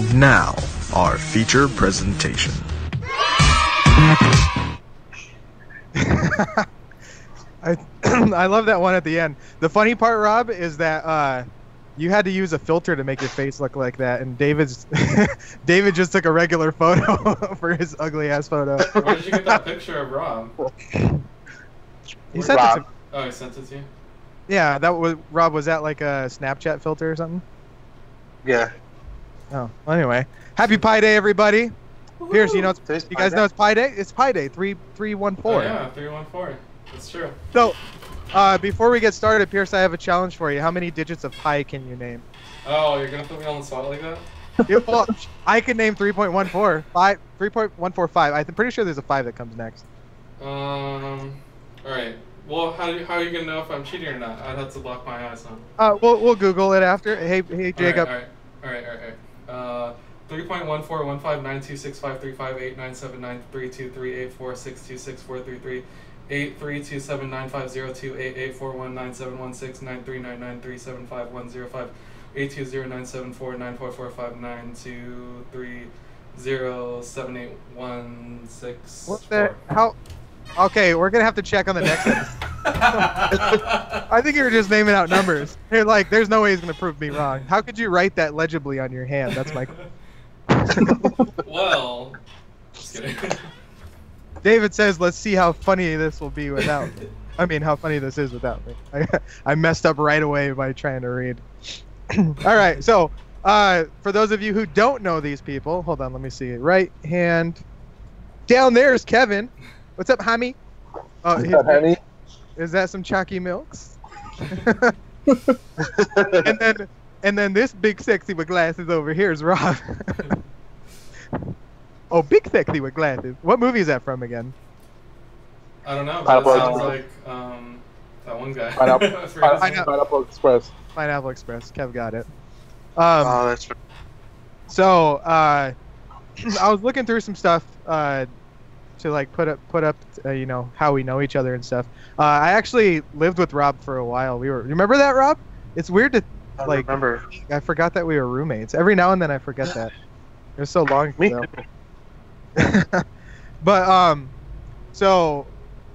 And now, our feature presentation. I love that one at the end. The funny part, Rob, is that you had to use a filter to make your face look like that, and David just took a regular photo for his ugly ass photo. Where did you get that picture of Rob? He sent it to me. Oh, he sent it to you? Yeah, that was Rob. Was that like a Snapchat filter or something? Yeah. Oh, well, anyway, happy Pi Day, everybody. Pierce, you guys know it's Pi Day. It's Pi Day 314. Oh, yeah, 314. That's true. So, before we get started, Pierce, I have a challenge for you. How many digits of pi can you name? Oh, you're gonna put me on the spot like that? Yeah, well, I can name 3.14, 3.145. I'm pretty sure there's a 5 that comes next. All right. Well, how are you gonna know if I'm cheating or not? I'd have to block my eyes, huh? We'll Google it after. Hey, Jacob. All right. 3.141592653589793238462643384264326433 832750288419715105820944592307816. What the how? Okay, we're gonna have to check on the next one. I think you were just naming out numbers. You're like, there's no way he's gonna prove me wrong. How could you write that legibly on your hand? That's my. Well, just kidding. David says, "Let's see how funny this will be without." I mean, how funny this is without me. I messed up right away by trying to read. All right, so for those of you who don't know these people, hold on, let me see. Right hand down there is Kevin. What's up, Hammy? What's up, honey? Is that some chalky milks? and then this big sexy with glasses over here is Rob. Oh, big sexy with glasses. What movie is that from again? I don't know, but it sounds like that one guy. Pineapple Express. Pineapple Express. Kev got it. Oh, that's right. So I was looking through some stuff to like put up you know, how we know each other and stuff. I actually lived with Rob for a while. Remember that, Rob? It's weird to like remember. I forgot that we were roommates. Every now and then I forget that. It was so long ago. But so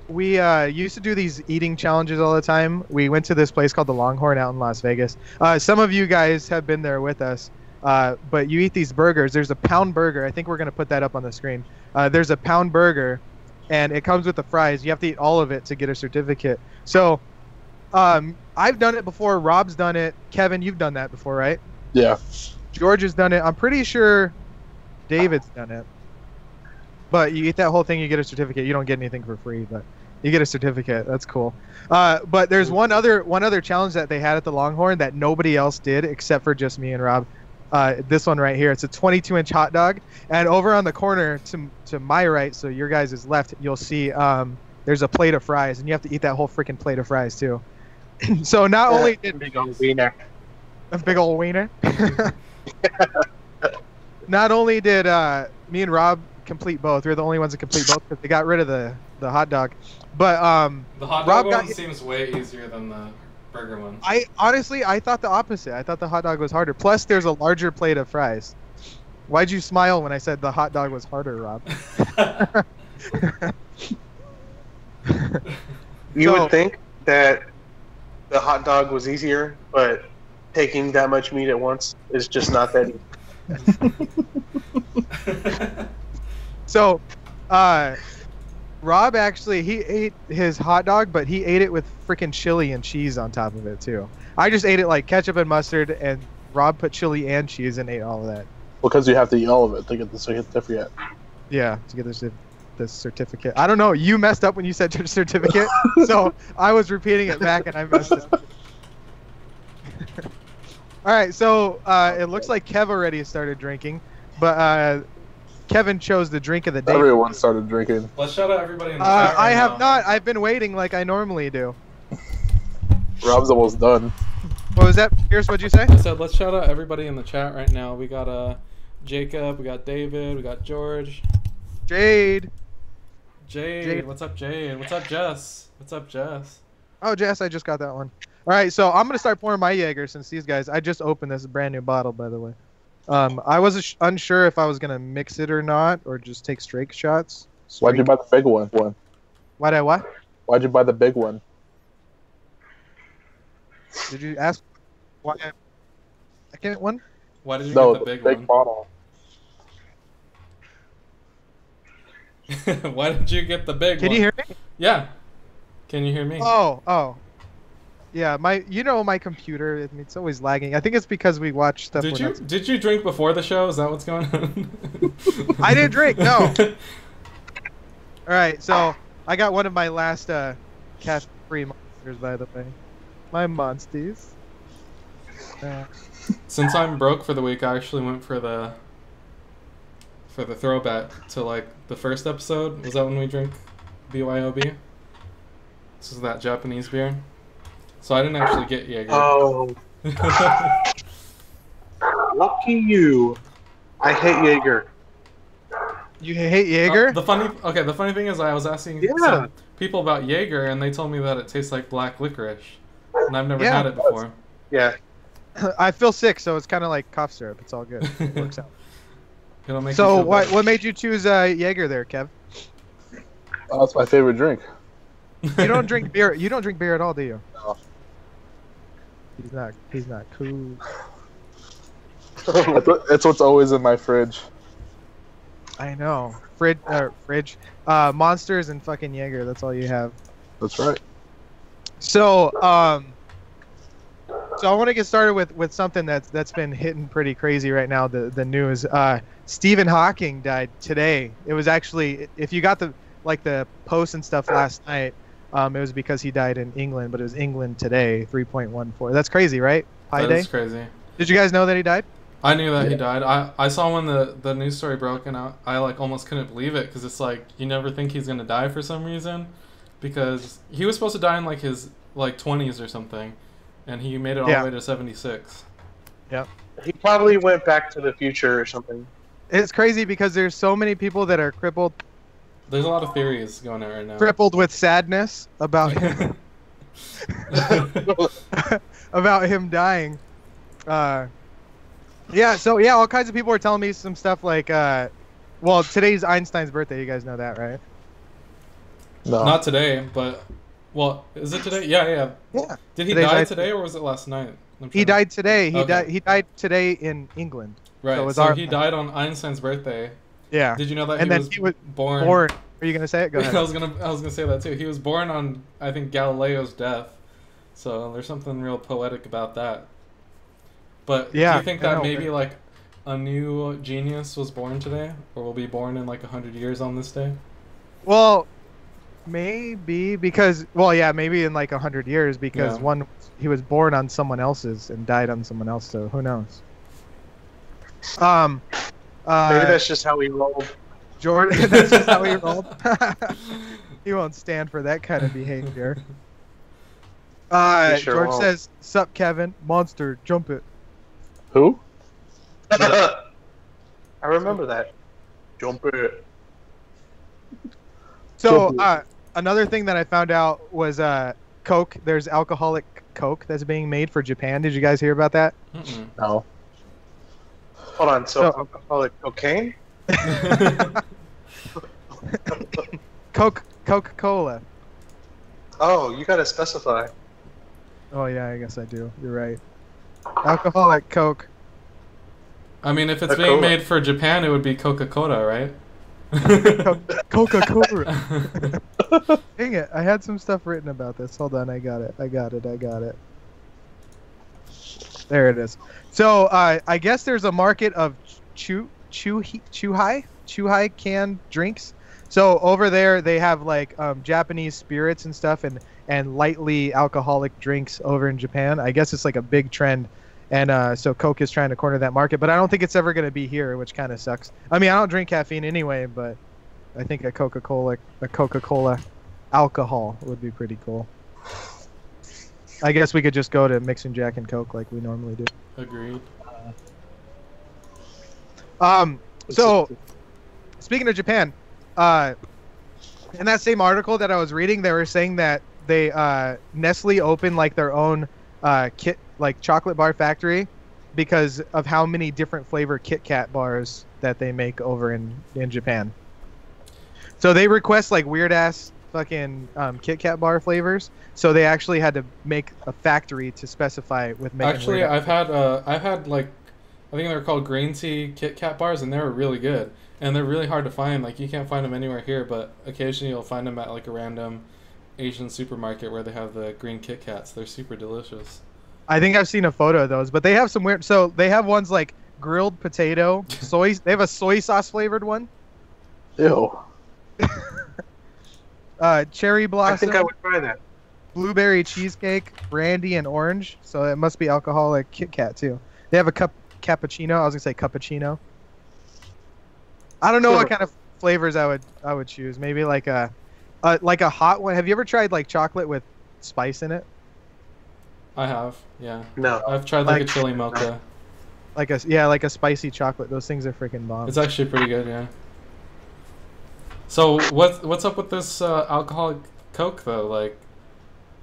we used to do these eating challenges all the time. We went to this place called the Longhorn out in Las Vegas. Some of you guys have been there with us. But you eat these burgers. There's a pound burger. I think we're going to put that up on the screen. There's a pound burger, and it comes with the fries. You have to eat all of it to get a certificate. So I've done it before. Rob's done it. Kevin, you've done that before, right? Yeah. George has done it. I'm pretty sure David's done it. But you eat that whole thing, you get a certificate. You don't get anything for free, but you get a certificate. That's cool. But there's one other challenge that they had at the Longhorn that nobody else did except for just me and Rob. This one right here. It's a 22-inch hot dog, and over on the corner to my right, so your guys' left, you'll see there's a plate of fries, and you have to eat that whole freaking plate of fries too. So not only did big old wiener. A big old wiener. Not only did me and Rob complete both. We're the only ones that complete both because they got rid of the hot dog. But the hot dog one seems way easier than the burger one. I thought the opposite. I thought the hot dog was harder. Plus, there's a larger plate of fries. Why'd you smile when I said the hot dog was harder, Rob? You would think that the hot dog was easier, but taking that much meat at once is just not that easy. So, Rob actually, he ate his hot dog, but he ate it with freaking chili and cheese on top of it too. I just ate it like ketchup and mustard, and Rob put chili and cheese and ate all of that. Because you have to eat all of it to get the certificate. Yeah, to get the certificate. I don't know. You messed up when you said certificate, so I was repeating it back, and I messed up. All right, so it looks like Kev already started drinking, but Kevin chose the drink of the day. Everyone started drinking. Let's shout out everybody in the chat. I have not. I've been waiting like I normally do. Rob's almost done. What was that, Pierce? What'd you say? I said let's shout out everybody in the chat right now. We got Jacob, we got David, we got George. Jade. What's up, Jade? What's up, Jess? What's up, Jess? Oh, Jess, I just got that one. All right, so I'm gonna start pouring my Jaeger since these guys. I just opened this brand new bottle, by the way. I was unsure if I was gonna mix it or not, or just take straight shots. Why'd you buy the big one? Why'd I what? Why'd you buy the big one? Did you ask why? Second one? Why did you No, get the big big bottle. one? Why did you get the big one? Can you hear me? Yeah. Can you hear me? Oh. Yeah, my computer, it's always lagging. I think it's because we watch stuff. Did you drink before the show? Is that what's going on? I didn't drink, no. All right, so I got one of my last cash-free monsters, by the way. My monsties. Since I'm broke for the week, I actually went for the throwback to like the first episode. Was that when we drink BYOB? This is that Japanese beer. So I didn't actually get Jaeger. Oh. Lucky you. I hate Jaeger. You hate Jaeger? The funny thing is I was asking some people about Jaeger and they told me that it tastes like black licorice. And I've never had it before. Yeah. I feel sick, so it's kind of like cough syrup. It's all good. It works out. It'll make So you feel better. what made you choose Jaeger there, Kev? That's my favorite drink. You don't drink beer. You don't drink beer at all, do you? No. He's not cool. It's what's always in my fridge. I know. Fridge. Monsters and fucking Jaeger. That's all you have. That's right. So I want to get started with something that's been hitting pretty crazy right now. The news. Stephen Hawking died today. It was actually, if you got the posts and stuff last night, it was because he died in England, but it was England today, 3.14. That's crazy, right? Pi Day? That is crazy. Did you guys know that he died? I knew that he died. I saw when the news story broke and I like almost couldn't believe it because it's like you never think he's gonna die for some reason, because he was supposed to die in like his 20s or something, and he made it all the way to 76. Yep. He probably went back to the future or something. It's crazy because there's so many people that are crippled There's a lot of theories going on right now. crippled with sadness about him about him dying. All kinds of people are telling me some stuff like today's Einstein's birthday, you guys know that, right? No. Not today, but is it today? Yeah. Yeah. Did he Today's die Einstein- today or was it last night? He died today. Okay. He died today in England. Right. So he died on Einstein's birthday. Yeah. Did you know that And then he was born? Are you gonna say it? Go ahead. I was gonna say that too. He was born on, I think, Galileo's death. So there's something real poetic about that. But do you think that maybe like a new genius was born today, or will be born in like 100 years on this day? Well, maybe because maybe in like 100 years because he was born on someone else's and died on someone else. So who knows? Maybe that's just how we roll. Jordan, that's just how he rolled. He won't stand for that kind of behavior. George says, "Sup, Kevin? Monster, jump it." Who? I remember that. Jump it. So, another thing that I found out was Coke. There's alcoholic Coke that's being made for Japan. Did you guys hear about that? Mm-mm. No. Hold on. So alcoholic cocaine? Coca-Cola. Oh, you gotta specify. Oh yeah, I guess I do. You're right. Alcoholic Coke. I mean, if it's being made for Japan, it would be Coca-Cola, right? Coca-Cola. Dang it! I had some stuff written about this. Hold on, I got it. There it is. So I guess there's a market of Chuhai canned drinks. So over there they have like Japanese spirits and stuff and lightly alcoholic drinks over in Japan. I guess it's like a big trend. And so Coke is trying to corner that market, but I don't think it's ever going to be here, which kind of sucks. I mean, I don't drink caffeine anyway, but I think a Coca-Cola alcohol would be pretty cool. I guess we could just go to mixing Jack and Coke like we normally do. Agreed. So, speaking of Japan, in that same article that I was reading, they were saying that they Nestle opened like their own chocolate bar factory because of how many different flavor Kit Kat bars that they make over in Japan. So they request like weird ass fucking Kit Kat bar flavors. So they actually had to make a factory to specify with making. Actually, I've had like, I think they're called green tea Kit Kat bars, and they were really good. And they're really hard to find. Like, you can't find them anywhere here, but occasionally you'll find them at like a random Asian supermarket where they have the green Kit Kats. They're super delicious. I think I've seen a photo of those, but they have some weird. So they have ones like grilled potato, soy. They have a soy sauce flavored one. Ew. Cherry blossom. I think I would try that. Blueberry cheesecake, brandy, and orange. So it must be alcoholic Kit Kat too. They have a cappuccino. I was gonna say cappuccino. I don't know what kind of flavors I would choose. Maybe like a hot one. Have you ever tried like chocolate with spice in it? I have, yeah. No. I've tried like a chili mocha. Like a spicy chocolate. Those things are freaking bomb. It's actually pretty good, yeah. So what's up with this alcoholic Coke though? Like,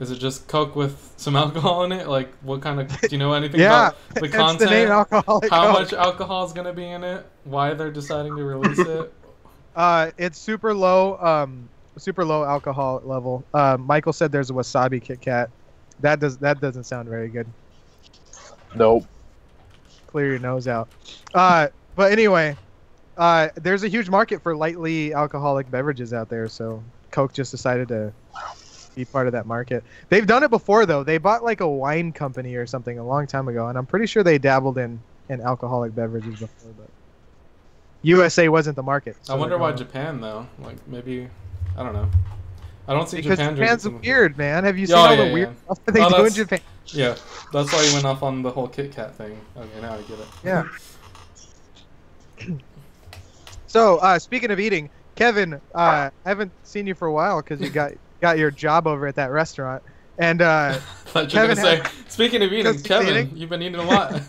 is it just Coke with some alcohol in it? Like, what kind of? Do you know anything about the content? The name alcoholic How Coke. much alcohol is gonna be in it? Why they're deciding to release it? It's super low alcohol level. Michael said there's a wasabi Kit Kat. That doesn't sound very good. Nope. Clear your nose out. But anyway, there's a huge market for lightly alcoholic beverages out there, so Coke just decided to be part of that market. They've done it before though. They bought like a wine company or something a long time ago, and I'm pretty sure they dabbled in alcoholic beverages before, but USA wasn't the market. So I wonder why Japan though. Like, maybe, I don't know. I don't see because Japan Japan's drinking weird, man. Have you seen all the weird stuff that they do in Japan? Yeah, that's why you went off on the whole Kit Kat thing. Okay, now I get it. Yeah. So, speaking of eating, Kevin, I haven't seen you for a while because you got your job over at that restaurant. And I thought you were gonna say, speaking of eating, Kevin, you've been eating a lot.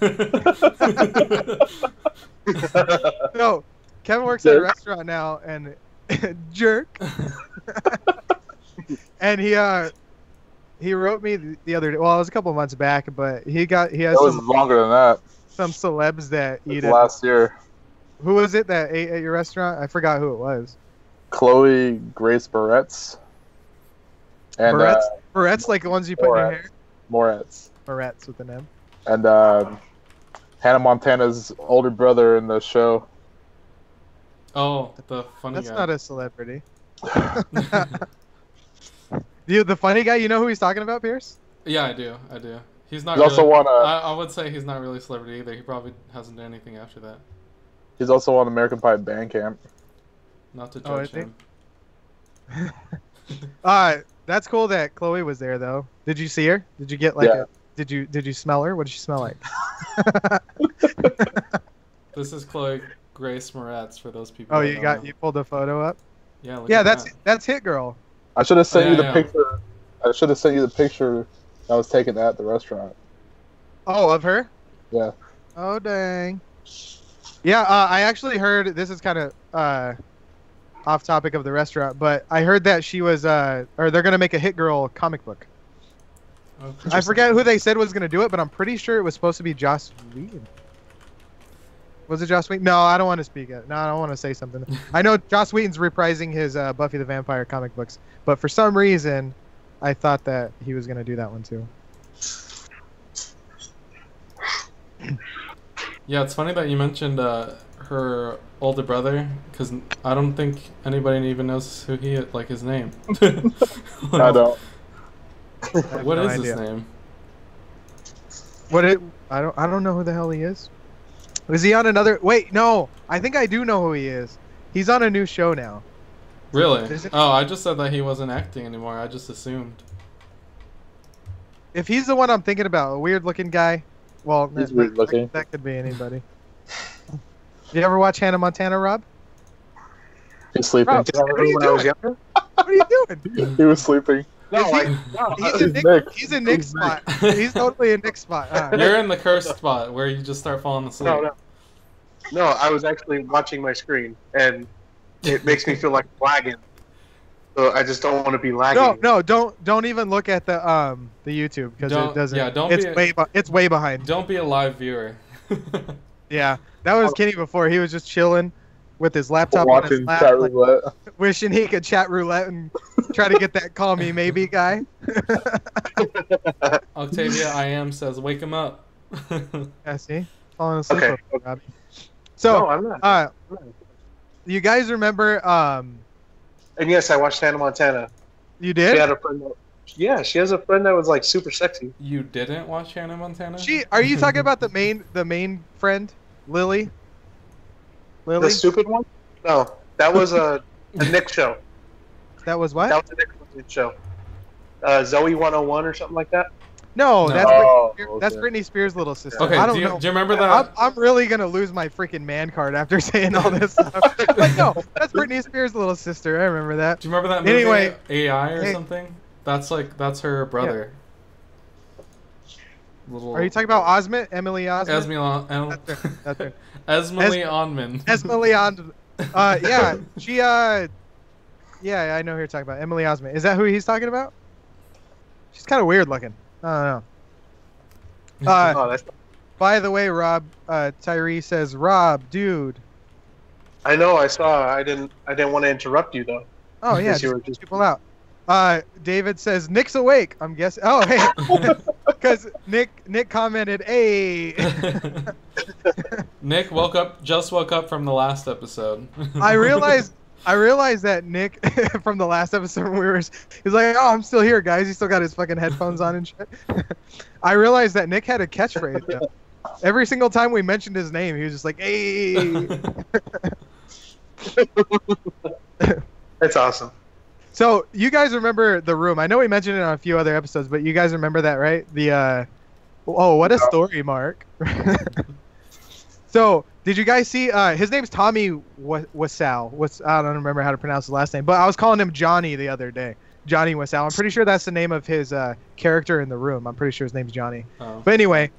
No, Kevin works at a restaurant now, and jerk. And he wrote me the other day. Well, it was a couple months back, but he has it was longer than that. Some celebs that eat it. Last year. Who was it that ate at your restaurant? I forgot who it was. Chloe Grace Barrett's. And Barrett's like the ones you put in your hair? Moretz. Barrett's with an M. And Hannah Montana's older brother in the show. Oh, the funny guy. That's not a celebrity. The funny guy, you know who he's talking about, Pierce? Yeah, I do. He's not. He's also won I would say he's not really a celebrity either. He probably hasn't done anything after that. He's also on American Pie Bandcamp. Not to judge him. That's cool that Chloe was there though. Did you see her? Did you get like did you smell her? What did she smell like? This is Chloe Grace Moretz for those people. Oh, you pulled the photo up? Yeah. Look yeah, at that's Hit Girl. I should have sent you the picture. I should have sent you the picture that was taken at the restaurant. Oh, of her? Yeah. Oh dang. Yeah, I actually heard, this is kind of off topic of the restaurant, but I heard that she was, or they're going to make a Hit Girl comic book. Oh, I forget who they said was going to do it, but I'm pretty sure it was supposed to be Joss Whedon. Was it Joss Whedon? No, I don't want to speak it. No, I don't want to say something. I know Joss Whedon's reprising his Buffy the Vampire comic books, but for some reason, I thought that he was going to do that one too. Yeah, it's funny that you mentioned her older brother, because I don't think anybody even knows who he is, like his name. I don't. What is his name? I don't know who the hell he is. Was he on another? Wait, no. I think I do know who he is. He's on a new show now. Really? Oh, I just said that he wasn't acting anymore. I just assumed. If he's the one I'm thinking about, a weird-looking guy. Well, he's weird looking. That could be anybody. You ever watch Hannah Montana, Rob? He's sleeping. Rob, what are you doing? What are you doing? He was sleeping. No, he's in Nick's spot. He's totally in Nick's spot. You're in the cursed spot where you just start falling asleep. No, I was actually watching my screen, and it makes me feel like lagging. So I just don't want to be lagging. No, don't even look at the YouTube because it doesn't. Yeah, it's way behind. Don't be a live viewer. Yeah, that was Kenny before. He was just chilling with his laptop on his Watching lap, chat like, roulette. wishing he could chat roulette and try to get that call me maybe guy. Octavia I am says, wake him up. Yeah, see? Falling asleep Okay. over, Robbie. So, No, I'm not. you guys remember, And yes, I watched Hannah Montana. you did? She had a friend she has a friend that was like super sexy. You didn't watch Hannah Montana? Are you talking about the main friend, Lily? Lily? The stupid one? No, that was a Nick show. That was what? That was a Nick show. Zoe 101 or something like that. No, No. that's Oh, that's okay. Britney Spears' little sister. Okay, I don't do know. you remember that? I'm really gonna lose my freaking man card after saying all this stuff. But no, that's Britney Spears' little sister. I remember that. Do you remember that movie, Anyway, AI or hey. something? That's her brother. Little Are you talking about Osment? Emily Osment? That's her. Esmely Onman. Esmely Osment. Yeah, she yeah, I know who you're talking about. Emily Osment. Is that who he's talking about? She's kind of weird looking. I don't know. Oh, that's. By the way, Rob, Tyree says, Rob, dude. I know. I saw. I didn't want to interrupt you though. Oh yeah, Because you were just just- people out. David says Nick's awake. I'm guessing. Oh hey, because Nick commented, "Hey." Nick just woke up from the last episode. I realized that Nick from the last episode when he's like, "Oh, I'm still here, guys." He still got his fucking headphones on and shit. I realized that Nick had a catchphrase. Though. Every single time we mentioned his name, he was just like, "Hey." That's awesome. So you guys remember The Room? I know we mentioned it on a few other episodes, but you guys remember that, right? The oh, what a story, Mark. So did you guys see? His name's Tommy Wiseau. I don't remember how to pronounce his last name, but I was calling him Johnny the other day. Johnny Wiseau. I'm pretty sure that's the name of his character in The Room. I'm pretty sure his name's Johnny. Oh. But anyway,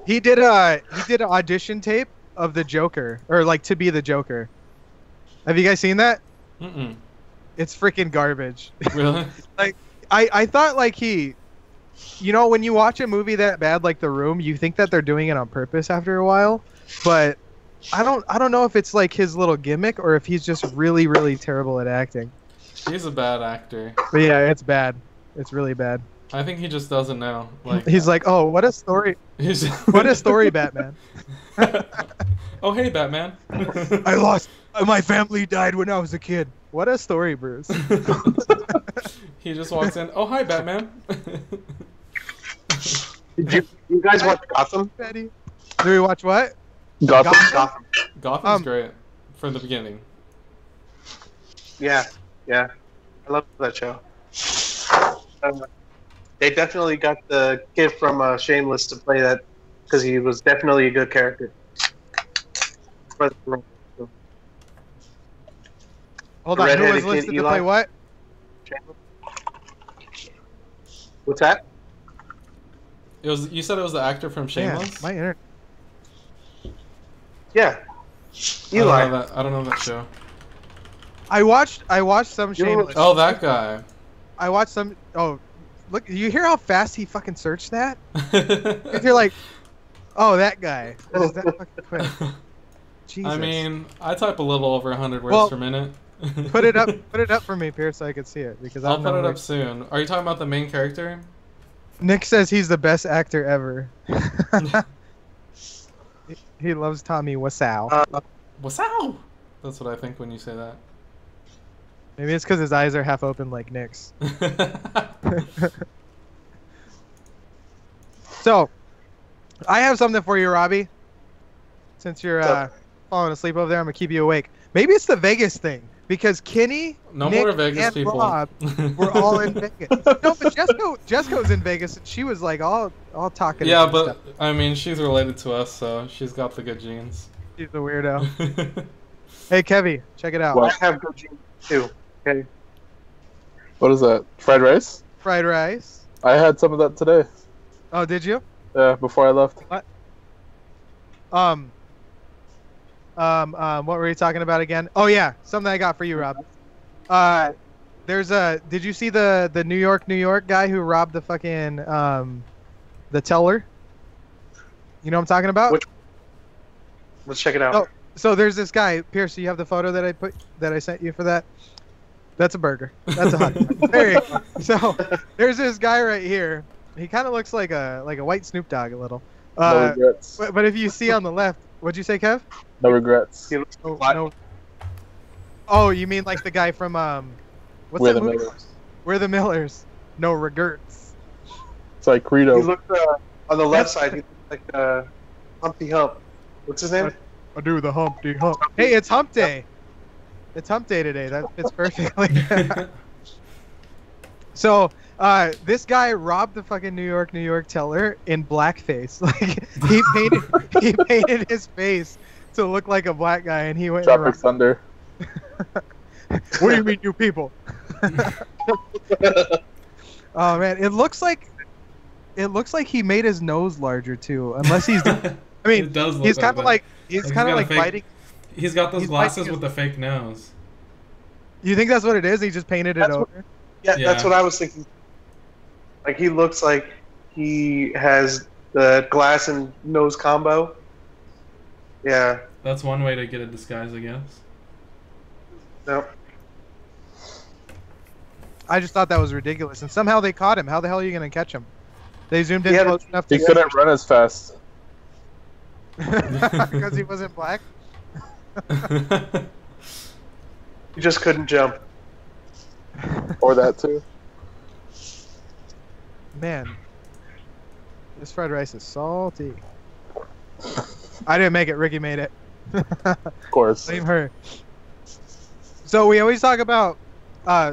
he did an audition tape of the Joker, or like to be the Joker. Have you guys seen that? Mm-mm. It's freaking garbage. Really? Like I thought like when you watch a movie that bad like The Room, you think that they're doing it on purpose after a while, but I don't know if it's like his little gimmick or if he's just really really terrible at acting. He's a bad actor. But yeah, it's bad. It's really bad. I think he just doesn't know. Like He's like, "Oh, what a story. What a story, Batman." Oh, hey, Batman. I lost my family died when I was a kid. What a story, Bruce. He just walks in. Oh, hi, Batman. Did you guys watch Gotham? Betty. Do we watch what? Gotham. Gotham's great from the beginning. Yeah. I love that show. They definitely got the kid from Shameless to play that because he was definitely a good character. Hold on, who was Redheaded kid, listed to Eli. play what? What's that? You said it was the actor from Shameless? Yeah, my internet. Yeah. I Eli. don't know that show. I watched some You know- Shameless. Oh, that guy. I watched some. Oh, look! You hear how fast he fucking searched that? You're like, oh, that guy. Is that fucking quick? Jesus. I mean, I type a little over 100 words Well, per minute. put it up for me, Pierce, so I can see it because I'll put it up soon. Are you talking about the main character? Nick says he's the best actor ever. He loves Tommy Wiseau. Wasow! That's what I think when you say that. Maybe it's because his eyes are half open like Nick's. So, I have something for you, Robbie. Since you're falling asleep over there, I'm gonna keep you awake. Maybe it's the Vegas thing because Kenny, No Nick, more Vegas and people. Rob were all in Vegas. No, but Jessica's in Vegas, and she was like all talking. Yeah, and but stuff. I mean, she's related to us, so she's got the good genes. She's a weirdo. Hey, Kevy, check it out. I have good genes too. Okay. What is that? Fried rice? Fried rice. I had some of that today. Oh, did you? Yeah, before I left. What were you talking about again? Oh yeah, something I got for you, Rob. Did you see the New York guy who robbed the fucking the teller? You know what I'm talking about? Let's check it out. Oh, so there's this guy, Pierce. You have the photo that I sent you for that. That's a burger. That's a hot dog. There you go. So there's this guy right here. He kind of looks like a white Snoop Dogg a little. No regrets. But if you see on the left, what'd you say, Kev? No regrets. Oh, you mean like the guy from what's We're that the movie? Millers. We're the Millers. No regrets. It's like Credo. He looked on the left side. He looked like Humpty Hump. What's his name? I do the Humpty Hump. Hey, it's Hump Day. It's Hump Day today. That fits perfectly. So, this guy robbed the fucking New York teller in blackface. Like he painted his face to look like a black guy, and he went. Tropic Thunder. What do you mean, you people? Oh man, it looks like he made his nose larger too. Unless he's, I mean, It does look he's kind of like fake- biting. He's got those He's glasses biting with the fake nose. You think that's what it is? He just painted it over. Yeah, Yeah. that's what I was thinking. Like he looks like he has the glass and nose combo. Yeah. That's one way to get a disguise, I guess. No. I just thought that was ridiculous, and somehow they caught him. How the hell are you gonna catch him? They zoomed in Yeah, close enough He to couldn't run as fast. because he wasn't black. He just couldn't jump. Or that too. Man, this fried rice is salty. I didn't make it. Ricky made it. Of course. Blame her. So we always talk about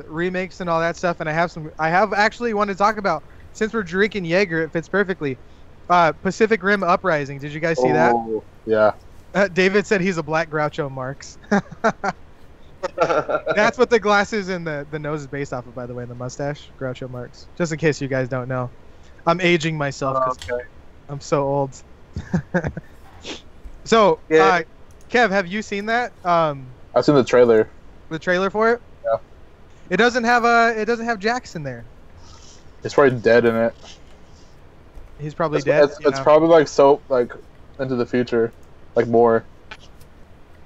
remakes and all that stuff, and I have actually wanted to talk about, since we're drinking Jaeger, it fits perfectly. Pacific Rim Uprising. Did you guys see that? Yeah. David said he's a black Groucho Marx. That's what the glasses and the nose is based off of, by the way, and the mustache. Groucho Marx. Just in case you guys don't know. I'm aging myself because I'm so old. So, Yeah. Kev, have you seen that? I've seen the trailer. The trailer for it? Yeah. It doesn't have Jackson there. He's probably dead in it. He's probably dead. It's probably like into the future, like more.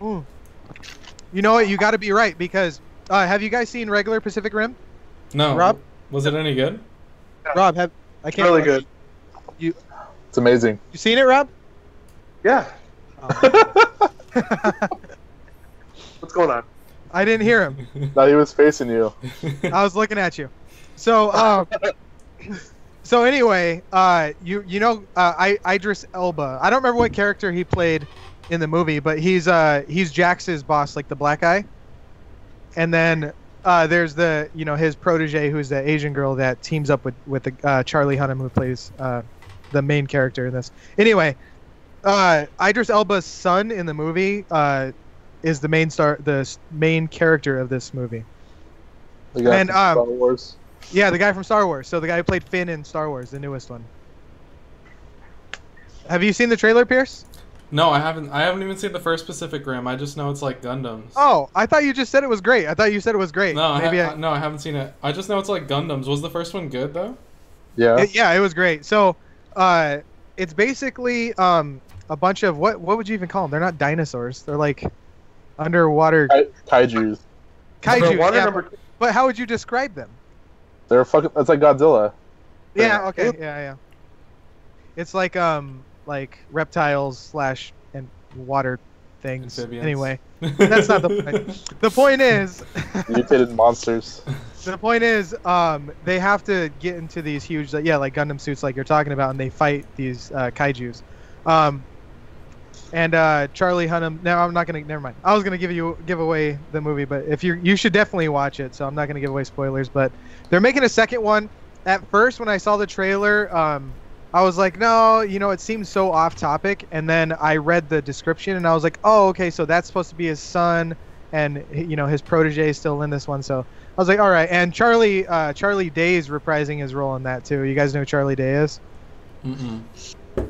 Ooh. You know what? You got to be right, because have you guys seen regular Pacific Rim? No. Rob? Was it any good? Rob, I can't. Really good. It's amazing. You seen it, Rob? Yeah. Oh. What's going on? I didn't hear him. No, he was facing you. I was looking at you. So, so anyway, Idris Elba. I don't remember what character he played in the movie, but he's Jax's boss, like the black guy. And then there's his protege, who's the Asian girl that teams up with the Charlie Hunnam, who plays the main character in this. Anyway, Idris Elba's son in the movie is the main character of this movie. The guy And, from Star Wars. Yeah, the guy from Star Wars. So the guy who played Finn in Star Wars, the newest one. Have you seen the trailer, Pierce? No, I haven't. I haven't even seen the first Pacific Rim. I just know it's like Gundams. Oh, I thought you just said it was great. I thought you said it was great. No, I haven't seen it. I just know it's like Gundams. Was the first one good though? Yeah. It was great. So, it's basically a bunch of what would you even call them? They're not dinosaurs. They're like underwater Kaijus. kaiju. Water Yeah, number two. but how would you describe them? They're fucking. That's like Godzilla. Yeah. Okay. Yeah. It's like reptiles / and water things. Amphibians. Anyway, that's not the point. The point is, Mutated monsters. the point is, they have to get into these huge, like Gundam suits, like you're talking about, and they fight these kaijus. And Charlie Hunnam. No, I'm not gonna. Never mind. I was gonna give away the movie, but if you should definitely watch it. So I'm not gonna give away spoilers. But they're making a second one. At first, when I saw the trailer, I was like, no, it seems so off topic. And then I read the description, and I was like, oh, okay, so that's supposed to be his son, and his protege is still in this one. So I was like, all right. And Charlie Day is reprising his role in that too. You guys know who Charlie Day is? Mm-mm.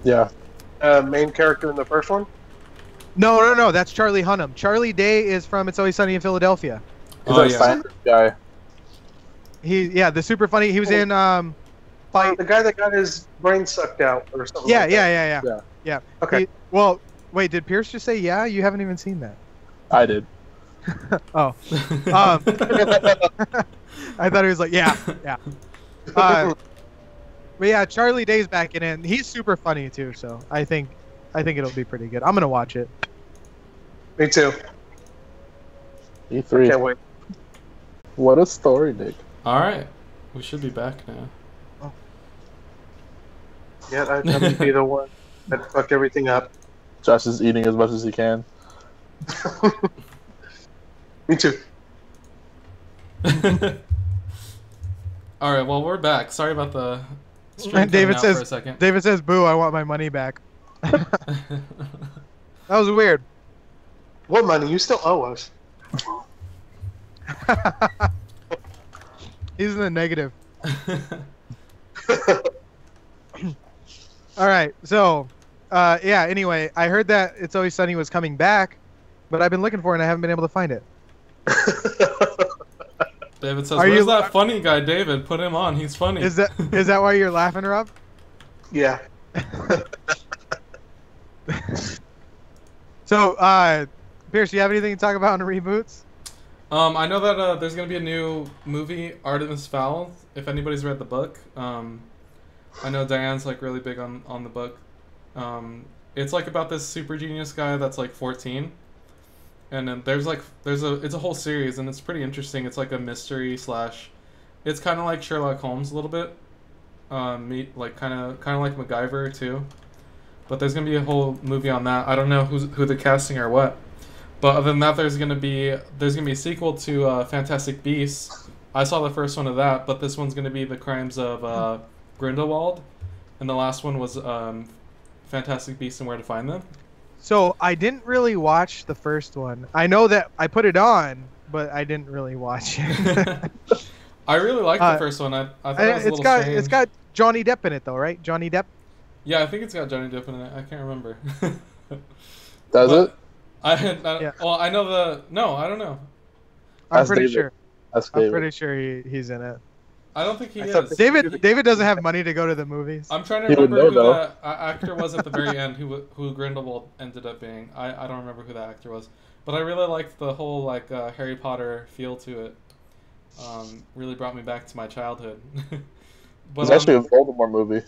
Yeah. Main character in the first one? No. That's Charlie Hunnam. Charlie Day is from It's Always Sunny in Philadelphia. He's Oh, a yeah. scientist guy. The super funny. He was in Fight. The guy that got his brain sucked out or something. Yeah, like that. yeah. Yeah. Yeah. Okay. Well, wait. Did Pierce just say yeah? You haven't even seen that. I did. Oh. I thought he was like, yeah. But yeah, Charlie Day's back in it. And he's super funny too. So I think it'll be pretty good. I'm gonna watch it. Me too. E3. Can't wait. What a story, Nick. All right, we should be back now. Yeah, I'm gonna be the one that fucked everything up. Josh is eating as much as he can. Me too. All right, well we're back. Sorry about the stream And David cutting out says, for a second. David says, "Boo! I want my money back." That was weird. What money? You still owe us. He's in the negative. All right, so yeah. Anyway, I heard that It's Always Sunny was coming back, but I've been looking for it and I haven't been able to find it. David says, "Where's that funny guy, David? Put him on. He's funny." Is that why you're laughing, Rob? Yeah. So, Pierce, do you have anything to talk about on the reboots? I know that there's gonna be a new movie, Artemis Fowl. If anybody's read the book, I know Diane's like really big on the book. It's like about this super genius guy that's like 14, and then it's a whole series and it's pretty interesting. It's like a mystery slash, it's kind of like Sherlock Holmes a little bit, like kind of like MacGyver too. But there's gonna be a whole movie on that. I don't know who the casting or what. But other than that, there's gonna be a sequel to Fantastic Beasts. I saw the first one of that, but this one's gonna be the crimes of Grindelwald, and the last one was Fantastic Beasts and Where to Find Them. So I didn't really watch the first one. I know that I put it on, but I didn't really watch it. I really liked the first one. I thought it was a little strange. It's got Johnny Depp in it though, right? Johnny Depp. Yeah, I think it's got Johnny Depp in it. I can't remember. Does it? Yeah. Well, I know no, I don't know. I'm pretty sure. That's I'm David. pretty sure he's in it. I don't think he is. David doesn't have money to go to the movies. I'm trying to remember who that actor was at the very end, who Grindelwald ended up being. I don't remember who that actor was, but I really liked the whole like Harry Potter feel to it. Really brought me back to my childhood. But it's actually a Voldemort movie.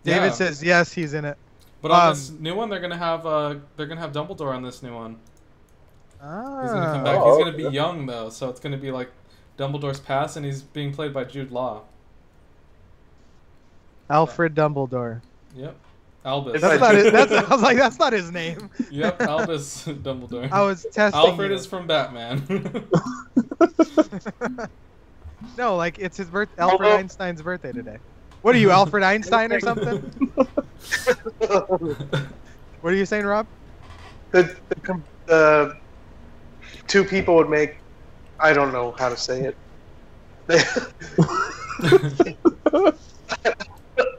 David says yes, he's in it. But on this new one, they're gonna have Dumbledore on this new one. He's gonna come back. He's gonna be young though, so it's gonna be like Dumbledore's past, and he's being played by Jude Law. Alfred Dumbledore. Yep. Albus. That's not his, I was like, that's not his name. Yep, Albus Dumbledore. I was testing. Alfred is from Batman. No, like it's his Alfred Einstein's birthday today. What are you, Alfred Einstein or something? What are you saying, Rob? The two people would make. I don't know how to say it.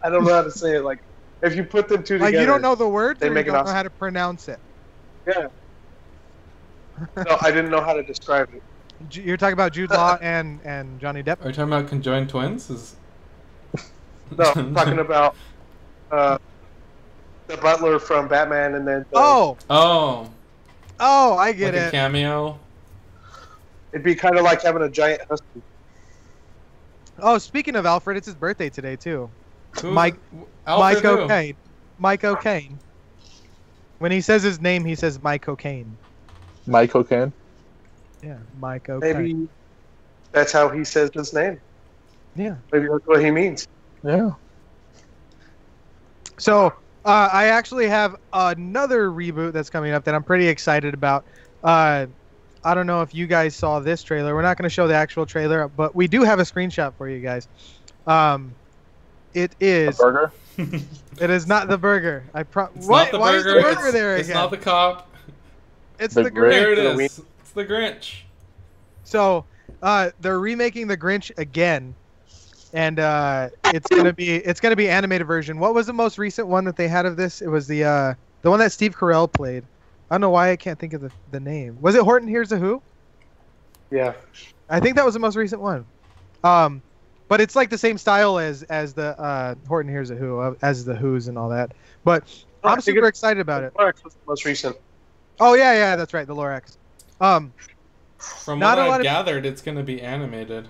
I don't know how to say it. Like, if you put them two together, like you don't know the words, they or make you don't know how to pronounce it. Yeah. No, I didn't know how to describe it. You're talking about Jude Law and Johnny Depp. Are you talking about conjoined twins? No, I'm talking about the butler from Batman, and then oh, I get like it. A cameo. It'd be kind of like having a giant husky. Oh, speaking of Alfred, it's his birthday today too. Mike O'Kane. Mike O'Kane. When he says his name, he says Mike O'Kane. Mike O'Kane? Yeah, Mike O'Kane. Maybe that's how he says his name. Yeah. Maybe that's what he means. Yeah. So, I actually have another reboot that's coming up that I'm pretty excited about. I don't know if you guys saw this trailer. We're not going to show the actual trailer, but we do have a screenshot for you guys. It is... A burger? It is not the burger. It's what? not the Why burger. is the burger there It's again? not the cop. It's The the Grinch. There Grinch. it is. It's the Grinch. So, they're remaking the Grinch again, and it's gonna be animated version. What was the most recent one that they had of this? It was the one that Steve Carell played. I don't know why I can't think of the name. Was it Horton Hears a Who? Yeah. I think that was the most recent one. But it's like the same style as the Horton Hears a Who, as the Who's and all that. But I'm super excited about it. Lorax was the most recent. Oh yeah, that's right, the Lorax. From what I've gathered, it's going to be animated.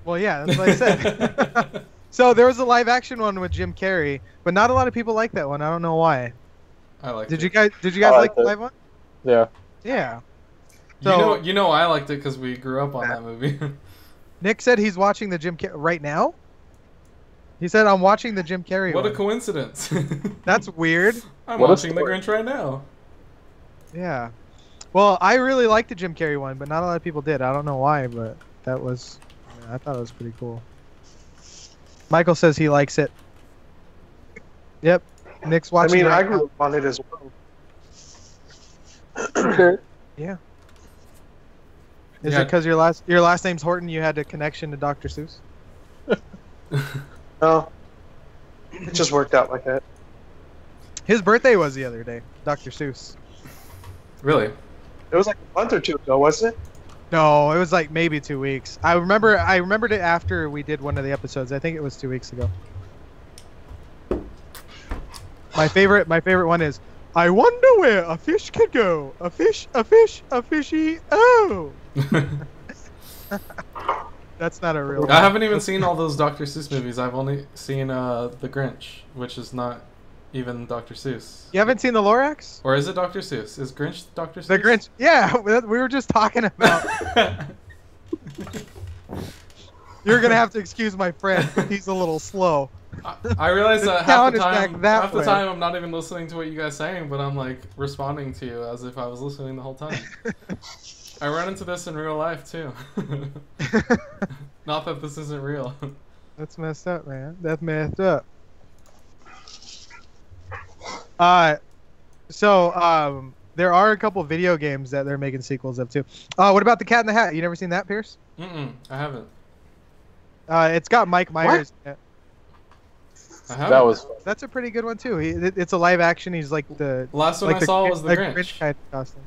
Well, yeah, that's what I said. So there was a live action one with Jim Carrey, but not a lot of people like that one. I don't know why. I liked it. Did you guys like the live one? Yeah. Yeah. So, I liked it because we grew up on that movie. Nick said he's watching the Jim Carrey right now. He said, I'm watching the Jim Carrey What one. a coincidence. That's weird. I'm watching The Grinch right now. Yeah. Well, I really liked the Jim Carrey one, but not a lot of people did. I don't know why, but I thought it was pretty cool. Michael says he likes it. Yep. Nick's watching it. I grew up on it as well. Yeah. Is it because your last name's Horton, you had a connection to Dr. Seuss? No. It just worked out like that. His birthday was the other day, Dr. Seuss. Really? It was like a month or two ago, wasn't it? No, it was like maybe 2 weeks. I remembered it after we did one of the episodes. I think it was 2 weeks ago. My favorite one is, I wonder where a fish could go. A fishy, oh. That's not a real one. I haven't even seen all those Dr. Seuss movies. I've only seen The Grinch, which is not even Dr. Seuss. You haven't seen the Lorax? Or is it Dr. Seuss? Is Grinch Dr. Seuss? The Grinch. Yeah, we were just talking about. You're going to have to excuse my friend. He's a little slow. I realize that half the time I'm not even listening to what you guys are saying, but I'm like responding to you as if I was listening the whole time. I run into this in real life too. Not that this isn't real. That's messed up, man. That's messed up. There are a couple video games that they're making sequels of too. What about the Cat in the Hat? You never seen that, Pierce? I haven't. It's got Mike Myers in it. That's a pretty good one too. It's a live action. He's like the last one I saw was the Grinch. Kind of costume.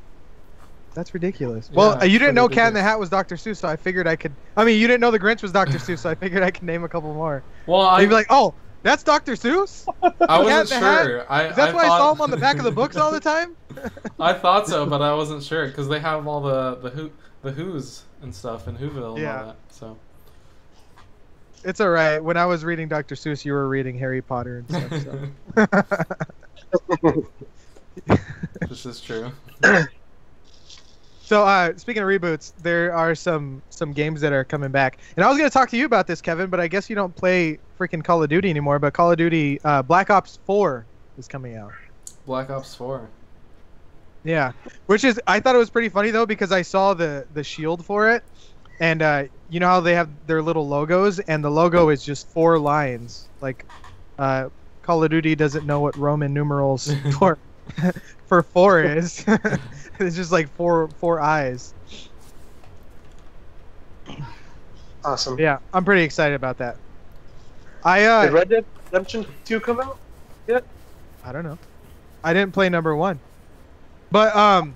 That's ridiculous. Well, you didn't know Cat in the Hat was Dr. Seuss, so I figured I could. I mean, you didn't know the Grinch was Dr. Seuss, so I figured I could name a couple more. Well, you'd be like, oh, that's Dr. Seuss. I wasn't sure. That's why I saw him on the back of the books all the time. I thought so, but I wasn't sure because they have all the Who's and stuff in Whoville and all that. So. It's alright. When I was reading Dr. Seuss, you were reading Harry Potter and stuff. So. This is true. So, speaking of reboots, there are some games that are coming back. And I was going to talk to you about this, Kevin, but I guess you don't play freaking Call of Duty anymore. But Call of Duty Black Ops 4 is coming out. Black Ops 4. Yeah. I thought it was pretty funny, though, because I saw the shield for it. And you know how they have their little logos, and the logo is just 4 lines. Like, Call of Duty doesn't know what Roman numerals for 4 is. It's just like four eyes. Awesome. Yeah, I'm pretty excited about that. Did Red Dead Redemption 2 come out yet? I don't know. I didn't play number 1. But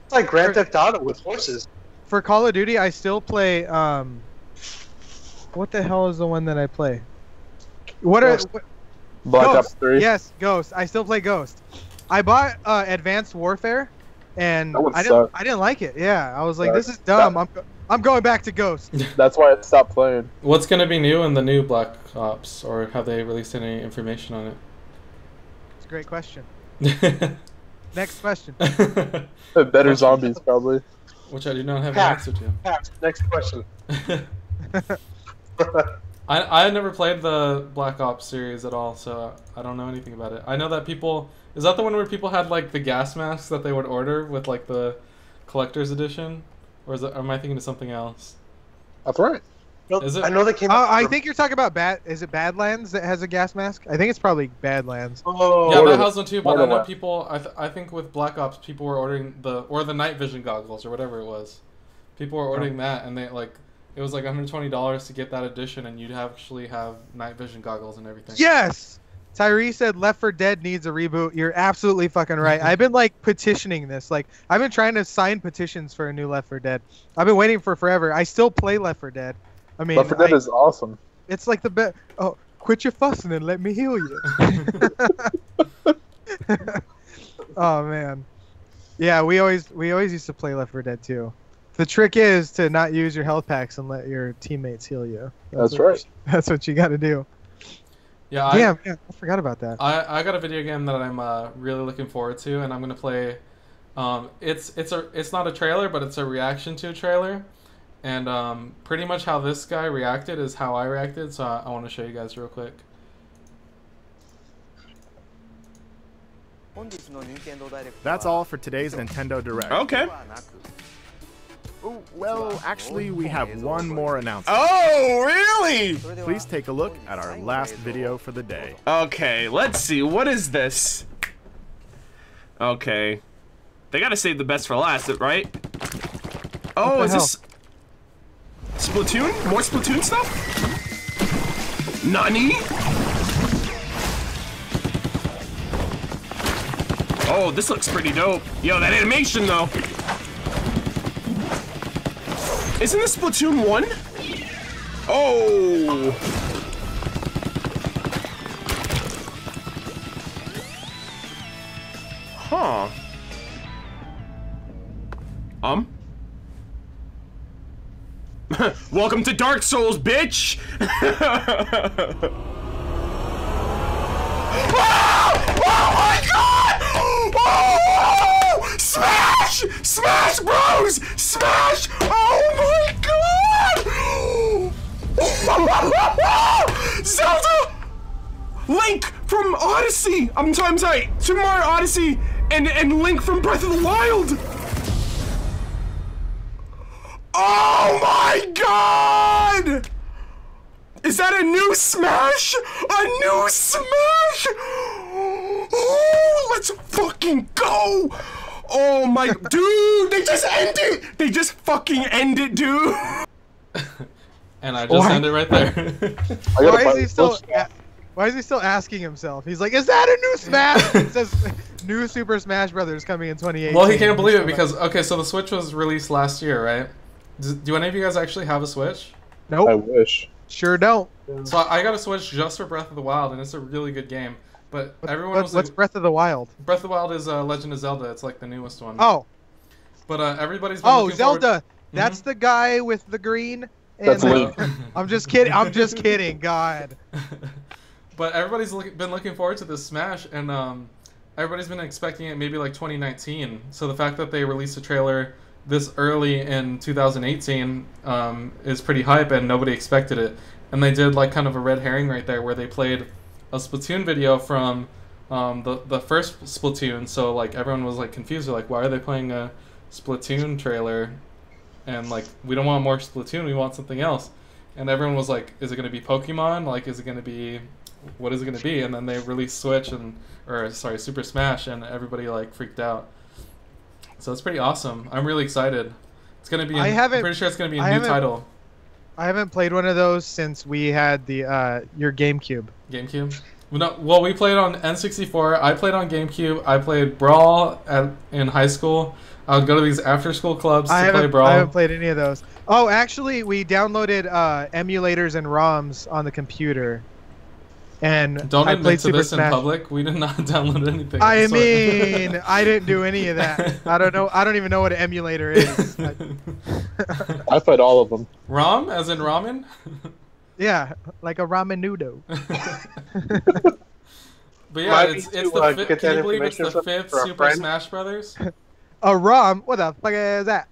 it's like Grand Theft Auto with horses. For Call of Duty, I still play what the hell is the one that I play? Black Ops 3? Yes, Ghost. I still play Ghost. I bought Advanced Warfare, and I didn't like it. Yeah, I was like, this is dumb. I'm going back to Ghost. That's why I stopped playing. What's gonna be new in the new Black Ops, or have they released any information on it? It's a great question. Next question. Better zombies, probably. Which I do not have an answer to. Next question. I never played the Black Ops series at all, so I don't know anything about it. I know that people... Is that the one where people had, like, the gas masks that they would order with, like, the collector's edition? Or am I thinking of something else? That's right. Is it? I know they came out I think you're talking about Is it Badlands that has a gas mask? I think it's probably Badlands. Oh, yeah, that has one too, but I know people... I think with Black Ops, people were ordering the night vision goggles or whatever it was. People were ordering that, and they, like... It was like $120 to get that edition, and you'd actually have night vision goggles and everything. Yes! Tyree said Left 4 Dead needs a reboot. You're absolutely fucking right. I've been, like, petitioning this. Like, I've been trying to sign petitions for a new Left 4 Dead. I've been waiting for forever. I still play Left 4 Dead. I mean, Left 4 Dead is awesome. It's like the best. Oh, Quit your fussing and let me heal you. Oh man. Yeah, we always used to play Left 4 Dead 2. The trick is to not use your health packs and let your teammates heal you. That's right. That's what you got to do. Yeah. Damn, I forgot about that. I got a video game that I'm really looking forward to, and I'm gonna play. It's not a trailer, but it's a reaction to a trailer, and pretty much how this guy reacted is how I reacted. So I want to show you guys real quick. That's all for today's Nintendo Direct. Okay. Oh, well, actually, we have one more announcement. Oh, really? Please take a look at our last video for the day. Okay, let's see. What is this? Okay. They gotta save the best for last, right? Oh, is this Splatoon? More Splatoon stuff? Nani? Oh, this looks pretty dope. Yo, that animation though. Isn't this Splatoon 1? Oh! Huh. Welcome to Dark Souls, bitch! Oh my god! Oh! Smash! Smash, bros! Smash! Oh my god! Zelda! Link from Odyssey! I'm sorry, Super Mario Odyssey and Link from Breath of the Wild! Oh my god! Is that a new Smash? A new Smash? Oh, let's fucking go! Oh my, dude, they just end it! They just fucking end it, dude! And I just end it right there. Why is he still asking himself? He's like, is that a new Smash? It says new Super Smash Brothers coming in 2018. Well, he can't believe it because, okay, so the Switch was released last year, right? Do any of you guys actually have a Switch? Nope. I wish. Sure don't. So I got a Switch just for Breath of the Wild, and it's a really good game. But everyone was what's like, Breath of the Wild? Breath of the Wild is Legend of Zelda. It's like the newest one. Oh. But everybody's been looking Zelda. forward... That's the guy with the green. And That's Link. I'm just kidding. I'm just kidding. God. But everybody's been looking forward to this Smash, and everybody's been expecting it maybe like 2019. So the fact that they released a trailer this early in 2018 is pretty hype, and nobody expected it. And they did like kind of a red herring right there, where they played a Splatoon video from the first Splatoon. So like everyone was like confused. They're like, why are they playing a Splatoon trailer? And like, we don't want more Splatoon. We want something else. And everyone was like, is it going to be Pokemon? Like, is it going to be, what is it going to be? And then they released Switch Super Smash, and everybody like freaked out. So it's pretty awesome. I'm really excited. It's going to be, I'm pretty sure it's going to be a new title. I haven't played one of those since we had the your GameCube. GameCube? No, well, we played on N64. I played on GameCube. I played Brawl in high school. I would go to these after-school clubs to play Brawl. I haven't played any of those. Oh, actually, we downloaded emulators and ROMs on the computer. And don't I played admit to Super this Smash. in public. We did not download anything. I mean, I didn't do any of that. I don't know. I don't even know what an emulator is. I played all of them. ROM, as in ramen? Yeah, like a ramen noodle. But yeah, it's the fifth. Can you believe it's the fifth Super Smash Brothers? A ROM? What the fuck is that?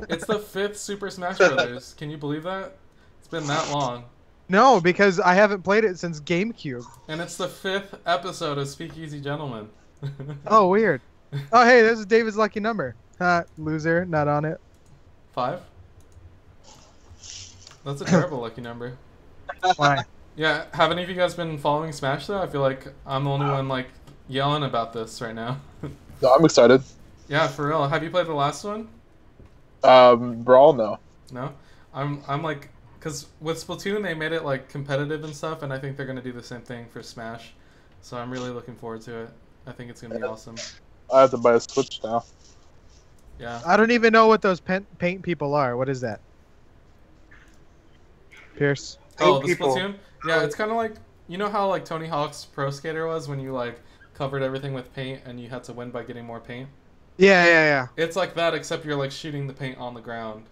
It's the fifth Super Smash Brothers. Can you believe that? It's been that long. No, because I haven't played it since GameCube. And it's the fifth episode of Speakeasy Gentlemen. Oh, weird. Oh, hey, this is David's lucky number. Loser, not on it. 5? That's a terrible lucky number. Why? Yeah, have any of you guys been following Smash though? I feel like I'm the only one like yelling about this right now. No, I'm excited. Yeah, for real. Have you played the last one? Brawl, no. No? I'm like, because with Splatoon they made it like competitive and stuff, and I think they're gonna do the same thing for Smash. So I'm really looking forward to it. I think it's gonna be awesome. I have to buy a Switch now. Yeah. I don't even know what those paint people are. What is that? Pierce? Oh, the Splatoon? Yeah, it's kind of like You know how like Tony Hawk's Pro Skater was when you like covered everything with paint and you had to win by getting more paint? Yeah. It's like that, except you're like shooting the paint on the ground.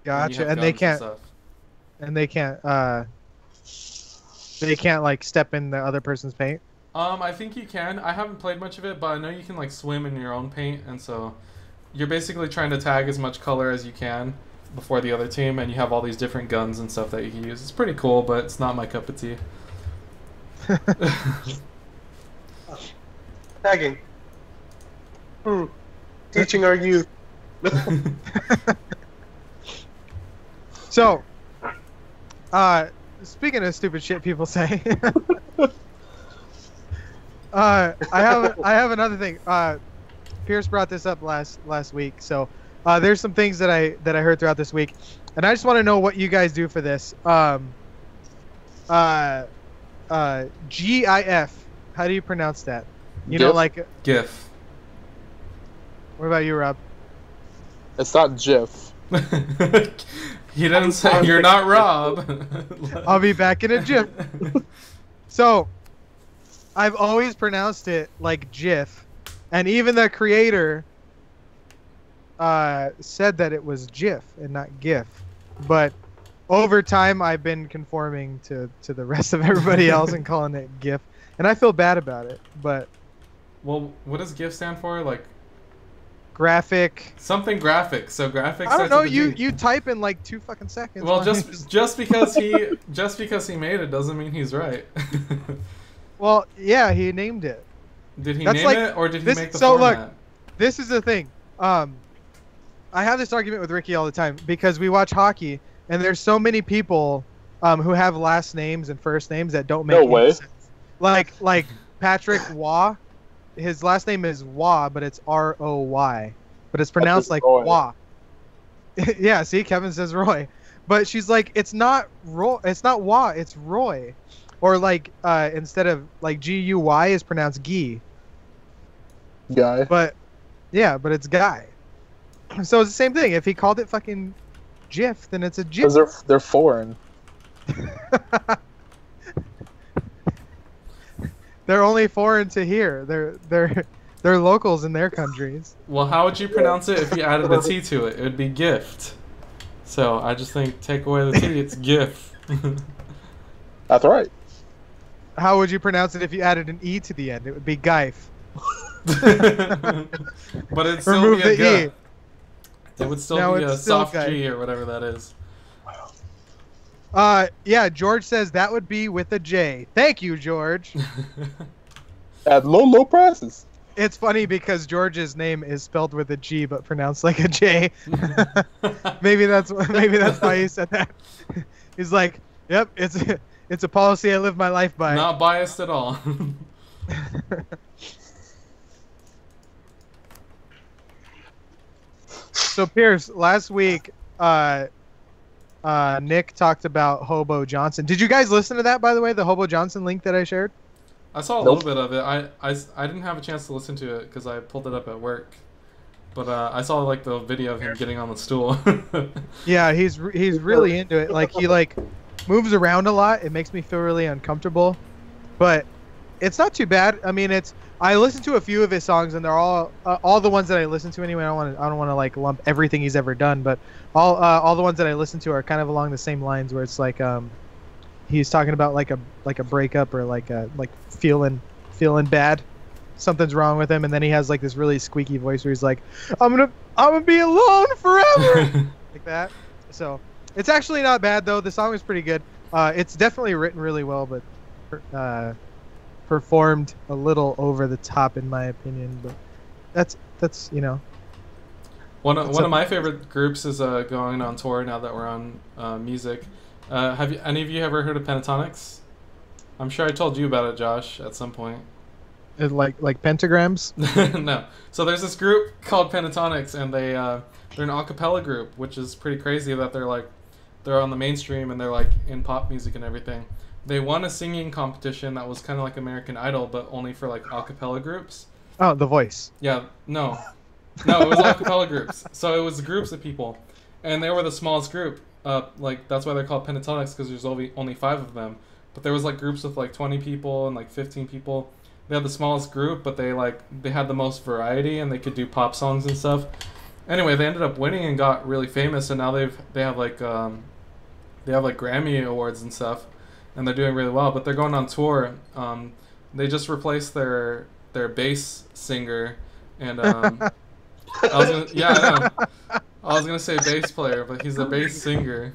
Gotcha. And they can't. And they can't. They can't like step in the other person's paint. I think you can. I haven't played much of it, but I know you can like swim in your own paint, and so you're basically trying to tag as much color as you can before the other team, and you have all these different guns and stuff that you can use. It's pretty cool, but it's not my cup of tea. Tagging. Teaching our youth. So, speaking of stupid shit people say, I have another thing. Pierce brought this up last week, so there's some things that I heard throughout this week, and I just want to know what you guys do for this. GIF. How do you pronounce that? You know, like GIF. What about you, Rob? It's not GIF. He didn't say you're not Rob. I'll be back in a GIF. So, I've always pronounced it like GIF, and even the creator said that it was GIF and not GIF. But over time, I've been conforming to the rest of everybody else and calling it GIF, and I feel bad about it. But well, what does GIF stand for? Like graphic. Something graphic. So graphic. I don't know. You type in like 2 fucking seconds. Well, just because he made it doesn't mean he's right. Well, yeah, he named it. Did he name it, or did he make the format? Look, this is the thing. I have this argument with Ricky all the time because we watch hockey, and there's so many people who have last names and first names that don't make any sense. Like Patrick Waugh, his last name is Waugh, but it's Roy, but it's pronounced like Waugh. Yeah, see, Kevin says Roy, but she's like, it's not Roy, it's not Waugh, it's Roy, or like instead of like Guy is pronounced Guy. But yeah, but it's Guy. So it's the same thing. If he called it fucking GIF, then it's a GIF. Because they're foreign. They're only foreign to here. They're locals in their countries. Well, how would you pronounce it if you added a T to it? It would be gift. So I just think take away the T, it's GIF. That's right. How would you pronounce it if you added an E to the end? It would be Geif. But it'd still remove be a the G. It would still be a soft G or whatever that is. Yeah, George says that would be with a J. Thank you, George. At low prices. It's funny because George's name is spelled with a G but pronounced like a J. maybe that's why he said that. He's like, "Yep, it's a policy I live my life by." Not biased at all. So Pierce, last week, Nick talked about Hobo Johnson. Did you guys listen to that, by the way, the Hobo Johnson link that I shared? I saw a little bit of it. I didn't have a chance to listen to it because I pulled it up at work. But I saw like the video of him getting on the stool. Yeah, he's really into it. Like he like moves around a lot. It makes me feel really uncomfortable, but it's not too bad. I mean, I listened to a few of his songs, and they're all the ones that I listen to anyway. I don't want to like lump everything he's ever done, but all the ones that I listen to are kind of along the same lines, where it's like he's talking about like a breakup or like feeling bad, something's wrong with him, and then he has like this really squeaky voice where he's like, I'm gonna be alone forever, like that. So it's actually not bad though. The song is pretty good. It's definitely written really well, but performed a little over the top in my opinion. But that's you know. One of my favorite groups is going on tour now that we're on music. Have any of you ever heard of Pentatonics? I'm sure I told you about it, Josh, at some point. Like pentagrams? No. So there's this group called Pentatonics, and they're an a cappella group, which is pretty crazy that they're on the mainstream and they're like in pop music and everything. They won a singing competition that was kind of like American Idol, but only for like a cappella groups. Oh, The Voice. Yeah. No, it was a cappella groups. So it was groups of people, and they were the smallest group. Like that's why they're called Pentatonics, because there's only 5 of them. but there was like groups with like 20 people and like 15 people. They had the smallest group, but they had the most variety, and they could do pop songs and stuff. Anyway, they ended up winning and got really famous, and now they have like Grammy awards and stuff, and they're doing really well. But they're going on tour. They just replaced their bass singer, and I was gonna say bass player, but he's a bass singer.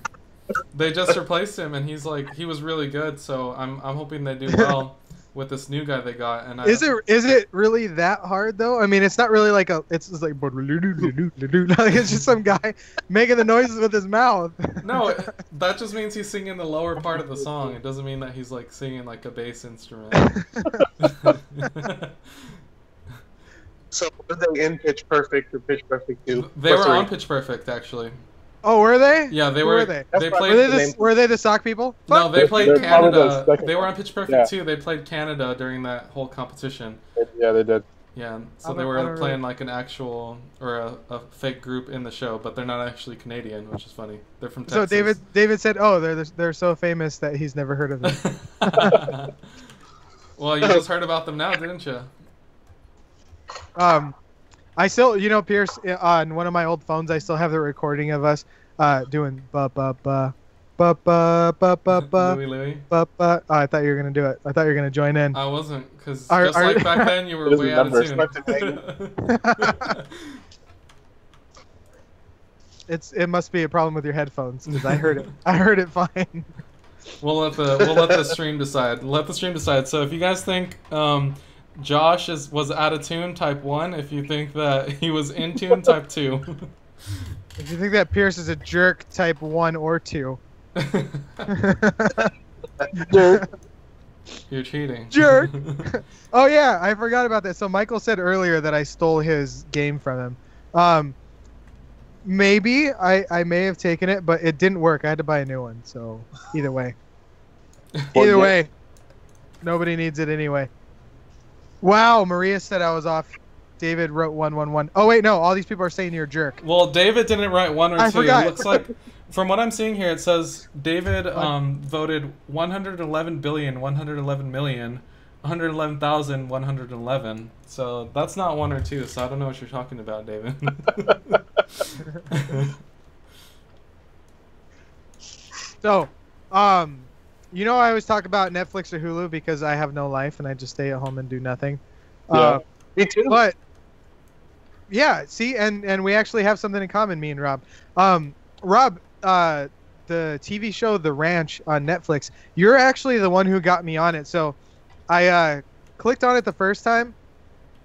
They just replaced him, and he was really good. So I'm hoping they do well with this new guy they got. And is it really that hard though? I mean, it's not really like it's just like it's just some guy making the noises with his mouth. No, that just means he's singing the lower part of the song. It doesn't mean that he's like singing like a bass instrument. So were they in Pitch Perfect or Pitch Perfect 2? They were on Pitch Perfect, actually. Oh, were they? Yeah, they Who were. They played. Were they the sock people? No, they played They're Canada. probably the They were on Pitch Perfect too. They played Canada during that whole competition. Yeah, they did. Yeah, so they were playing like an actual or a fake group in the show, but they're not actually Canadian, which is funny. They're from Texas. So David said, "Oh, they're so famous that he's never heard of them." Well, you just heard about them now, didn't you? I still, Pierce, on one of my old phones, I still have the recording of us doing ba ba ba ba ba ba ba ba Louie. ba ba. Oh, I thought you were gonna do it. I thought you were gonna join in. I wasn't, because just like back then, you were way out of tune. It must be a problem with your headphones, because I heard it. I heard it fine. We'll let the stream decide. Let the stream decide. So if you guys think Josh was out of tune, type 1. If you think that he was in tune, type 2. If you think that Pierce is a jerk, type 1 or 2. Jerk. You're cheating. Jerk. Oh yeah, I forgot about that. So Michael said earlier that I stole his game from him. Maybe I may have taken it, but it didn't work. I had to buy a new one. So either way, nobody needs it anyway. Wow, Maria said I was off. David wrote 111. Oh wait, no, all these people are saying you're a jerk. Well, David didn't write 1 or 2. I forgot. It looks like, from what I'm seeing here, it says David voted 111,111,111,111. So that's not 1 or 2. So I don't know what you're talking about, David. So, I always talk about Netflix or Hulu because I have no life and I just stay at home and do nothing. Yeah. Me too. But yeah, see, and we actually have something in common, me and Rob. Rob, the TV show The Ranch on Netflix, you're actually the one who got me on it. So I clicked on it the first time.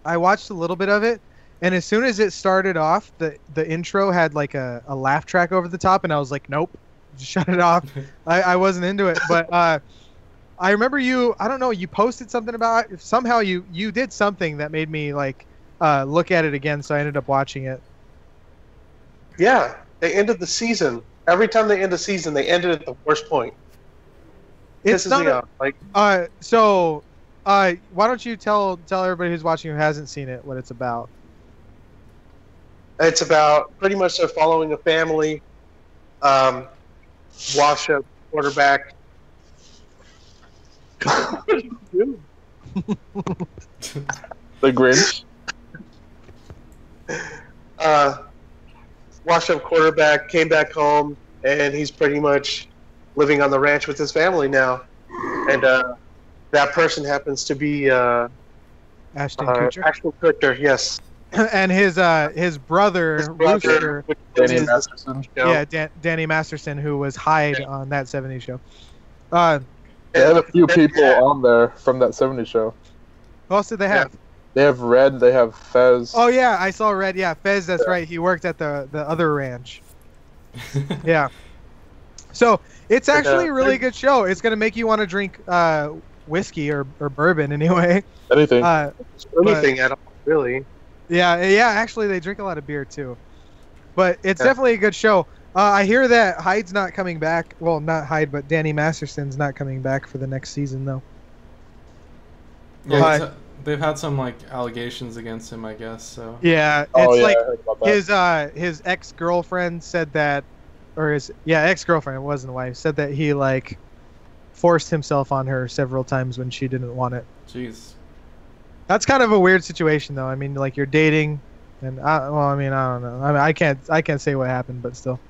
I watched a little bit of it, and as soon as it started off, the intro had like a laugh track over the top, and I was like, nope, just shut it off. I wasn't into it. But I remember you posted something about it. Somehow you did something that made me like look at it again, so I ended up watching it. Yeah, they ended the season. Every time they end a season, they ended at the worst point. It's Pisses not me off. Like, why don't you tell everybody who's watching who hasn't seen it what it's about? it's about pretty much they're following a family, wash-up quarterback. What are you doing? The Grinch. Washed-up quarterback came back home, and he's pretty much living on the ranch with his family now. And that person happens to be Ashton Kutcher. Ashton Kutcher, yes. And his brother, Rooster, Danny Masterson. Danny Masterson, who was Hyde on that '70s show. They have a few people on there from that '70s show. Who else did they have? They have Red. They have Fez. Oh yeah, I saw Red. Yeah, Fez. That's right. He worked at the other ranch. Yeah. So it's actually a really good show. It's gonna make you want to drink whiskey or bourbon anyway. Anything. Anything at all, really. Yeah. Actually, they drink a lot of beer too. But it's definitely a good show. I hear that Hyde's not coming back. Well, not Hyde, but Danny Masterson's not coming back for the next season though. Yeah, they've had some like allegations against him, I guess. So yeah, it's his ex-girlfriend said that, or his ex-girlfriend, it wasn't wife, said that he like forced himself on her several times when she didn't want it. Jeez. That's kind of a weird situation, though. I mean, like you're dating, and I don't know. I mean, I can't say what happened, but still.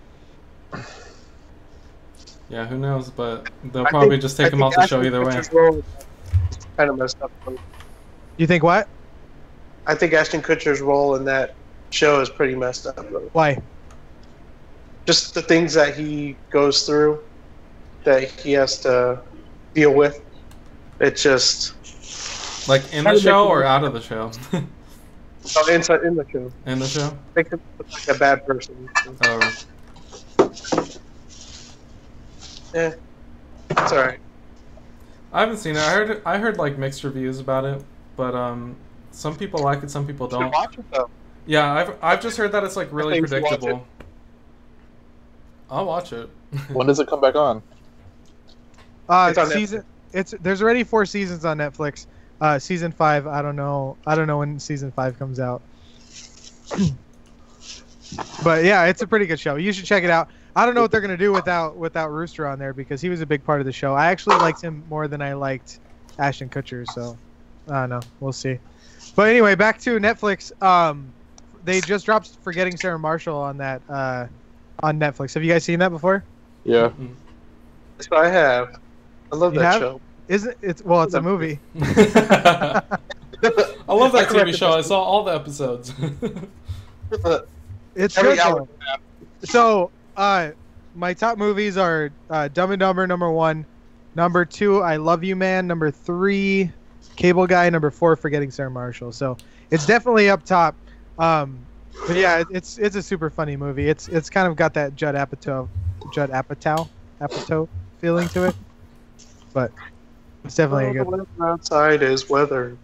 Yeah, who knows? But they'll probably just take him off the show either way. Kind of messed up. You think what? I think Ashton Kutcher's role in that show is pretty messed up. Why? Just the things that he goes through, that he has to deal with. It's just like in the show or out of the show. Oh, inside in the show. In the show. Makes him look like a bad person. Oh. Yeah, it's alright. I haven't seen it. I heard like mixed reviews about it, but some people like it, some people don't. Watch it though. Yeah, I've just heard that it's like really predictable. I'll watch it. When does it come back on? It's on season. There's already 4 seasons on Netflix. Season 5, I don't know when season 5 comes out. But yeah, it's a pretty good show. You should check it out. I don't know what they're gonna do without Rooster on there because he was a big part of the show. I actually liked him more than I liked Ashton Kutcher, so I don't know. We'll see. But anyway, back to Netflix. They just dropped Forgetting Sarah Marshall on that on Netflix. Have you guys seen that before? Yeah. Yes, I have. I love that show. Isn't it? Well, it's a movie. I love that TV show. I saw all the episodes. It's good. So, my top movies are Dumb and Dumber #1, #2 I Love You Man, #3 Cable Guy, #4 Forgetting Sarah Marshall. So it's definitely up top. But yeah, it's a super funny movie. It's kind of got that Judd Apatow feeling to it. But it's definitely a good. The weather outside is weather.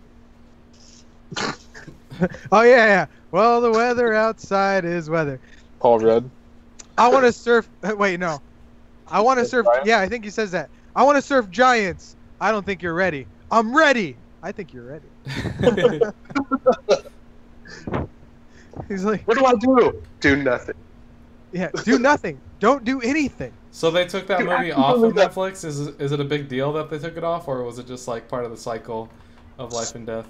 Oh yeah. Well, the weather outside is weather. Paul Rudd. I want to surf. Wait, no. I want to surf. Yeah, I think he says that. I want to surf giants. I don't think you're ready. I'm ready. I think you're ready. He's like, what do I do? Do nothing. Yeah, do nothing. Don't do anything. So they took that movie off of Netflix. Is it a big deal that they took it off, or was it just like part of the cycle of life and death?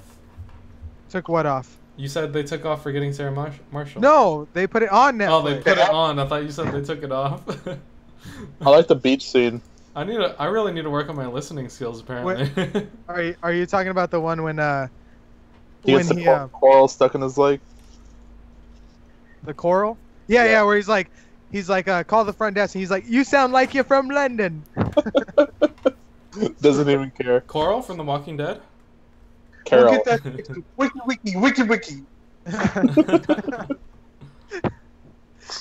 Took what off? You said they took off Forgetting Sarah Marshall. No, they put it on Netflix. Oh, they put it on. I thought you said they took it off. I like the beach scene. I really need to work on my listening skills. Apparently. Wait, are you talking about the one when he gets the coral stuck in his leg? The coral? Yeah, where he's like, call the front desk, and he's like, you sound like you're from London. Doesn't even care. Coral from The Walking Dead? Carol. Look at that. Wiki.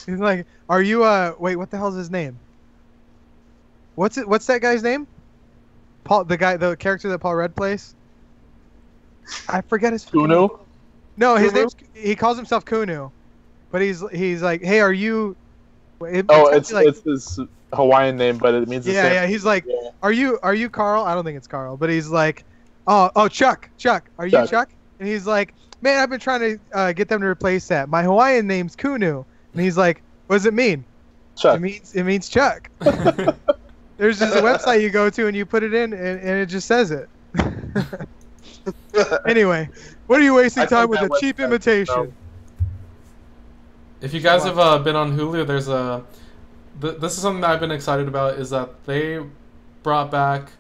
He's like, are you wait, what the hell's his name? What's that guy's name? Paul, the character that Paul Rudd plays? I forget his name. Kunu? No, his name's, he calls himself Kunu. But he's like, hey, are you it's his Hawaiian name, but it means the same. Yeah, he's like, are you Carl? I don't think it's Carl, but he's like, oh, Chuck, are you Chuck? And he's like, man, I've been trying to get them to replace that. My Hawaiian name's Kunu. And he's like, what does it mean? Chuck. It means Chuck. There's just a website you go to and you put it in and it just says it. Anyway, what are you wasting time with a cheap imitation? If you guys have been on Hulu, there's this is something that I've been excited about, is that they brought back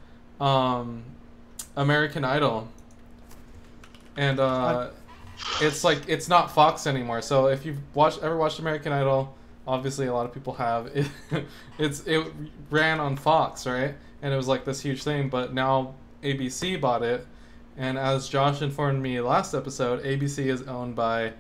American Idol. And it's like, it's not Fox anymore. So if you've ever watched American Idol, obviously a lot of people have, it ran on Fox, right? And it was like this huge thing, but now ABC bought it. And as Josh informed me last episode, ABC is owned by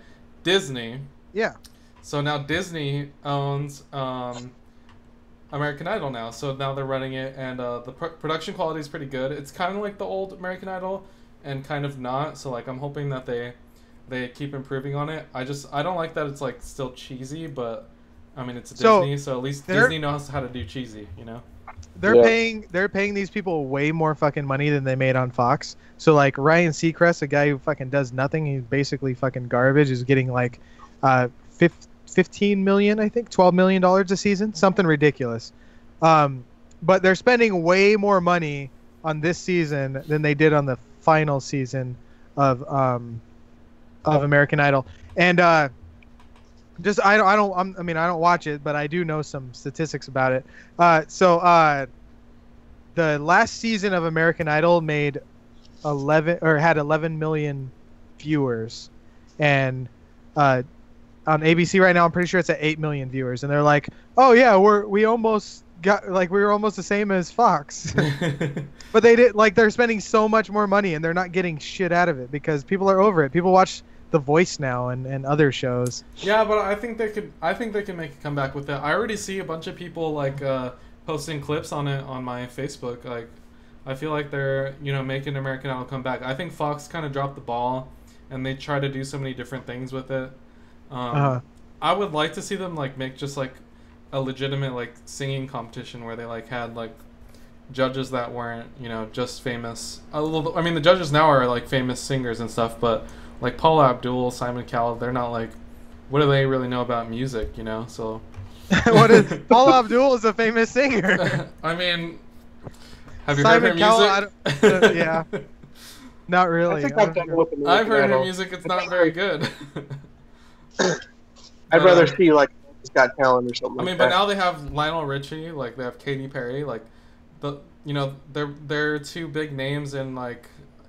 Disney. Yeah. So now Disney owns American Idol now. So now they're running it, and the production quality is pretty good. It's kind of like the old American Idol, and kind of not. So like, I'm hoping that they keep improving on it. I don't like that it's like still cheesy, but I mean, it's Disney, so at least Disney knows how to do cheesy, you know? They're paying these people way more fucking money than they made on Fox. So like Ryan Seacrest, a guy who fucking does nothing, he's basically fucking garbage, is getting like 15 million, I think, $12 million a season, something ridiculous. but they're spending way more money on this season than they did on the final season of American Idol. And I don't watch it, but I do know some statistics about it. The last season of American Idol made 11 million viewers, and on ABC right now, I'm pretty sure it's at 8 million viewers, and they're like, "Oh yeah, we almost got we were almost the same as Fox," but they're spending so much more money, and they're not getting shit out of it because people are over it. People watch The Voice now and other shows. Yeah, but I think they could make a comeback with that. I already see a bunch of people posting clips on it on my Facebook. Like, I feel like they're making American Idol come back. I think Fox kind of dropped the ball, and they try to do so many different things with it. I would like to see them make just a legitimate singing competition where they had judges that weren't just famous. I mean, the judges now are famous singers and stuff, but Paula Abdul, Simon Cowell, they're not what do they really know about music, So Paula Abdul is a famous singer. I mean, have you heard her music? Yeah. Not really. I've heard her music. It's not very good. I'd rather see Got Talent or something. I mean, but now they have Lionel Richie, they have Katy Perry, they're two big names in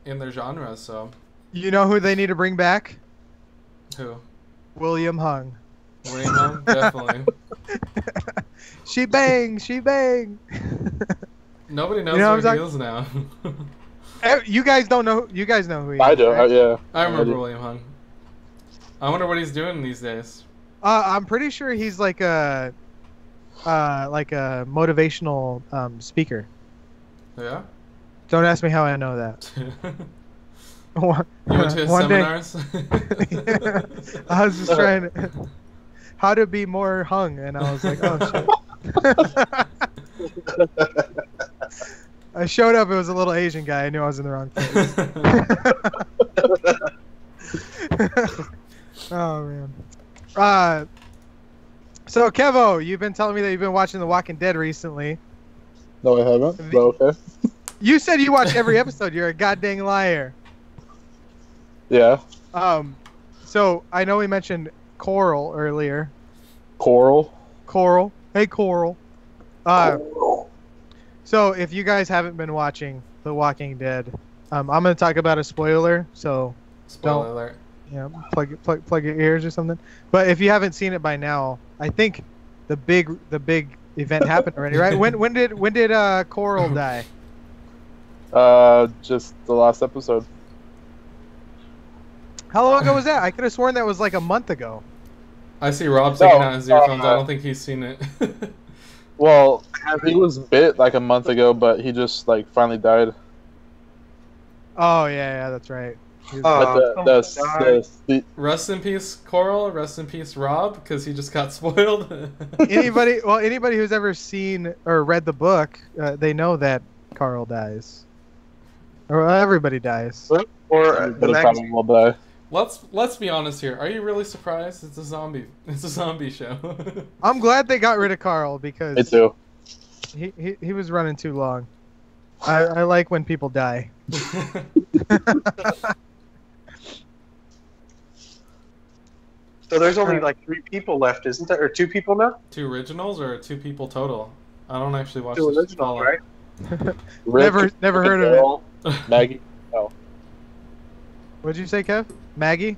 their genre. So you know who they need to bring back? Who? William Hung. William Hung, definitely. She bang. Nobody knows who he is now. You guys don't know. You guys know who he is. I do. Right? Yeah. I remember William Hung. I wonder what he's doing these days. I'm pretty sure he's like a motivational speaker. Yeah. Don't ask me how I know that. You went to his seminars? I was just trying to how to be more hung, and I was like, oh shit. I showed up. It was a little Asian guy. I knew I was in the wrong place. Oh man. So Kevo, you've been telling me that you've been watching The Walking Dead recently. No, I haven't. But okay. You said you watch every episode. You're a goddamn liar. Yeah. So I know we mentioned Coral earlier. Coral. Hey, Coral. So if you guys haven't been watching The Walking Dead, I'm gonna talk about a spoiler. So spoiler alert. Yeah, plug your ears or something. But if you haven't seen it by now, I think the big event happened already, right? When did Coral die? Just the last episode. How long ago was that? I could have sworn that was a month ago. I see Rob taking out his earphones. I don't think he's seen it. Well, he was bit a month ago, but he just finally died. Oh yeah, that's right. Rest in peace, Coral. Rest in peace, Rob, because he just got spoiled. Anybody who's ever seen or read the book, they know that Carl dies, or everybody dies. Or the next will die. Let's be honest here. Are you really surprised? It's a zombie show. I'm glad they got rid of Carl because me too. He was running too long. I like when people die. So there's only 3 people left, isn't there? Or 2 people now? 2 originals or 2 people total? I don't actually watch 2 originals, right? Never heard of it. Maggie. Oh. What'd you say, Kev? Maggie?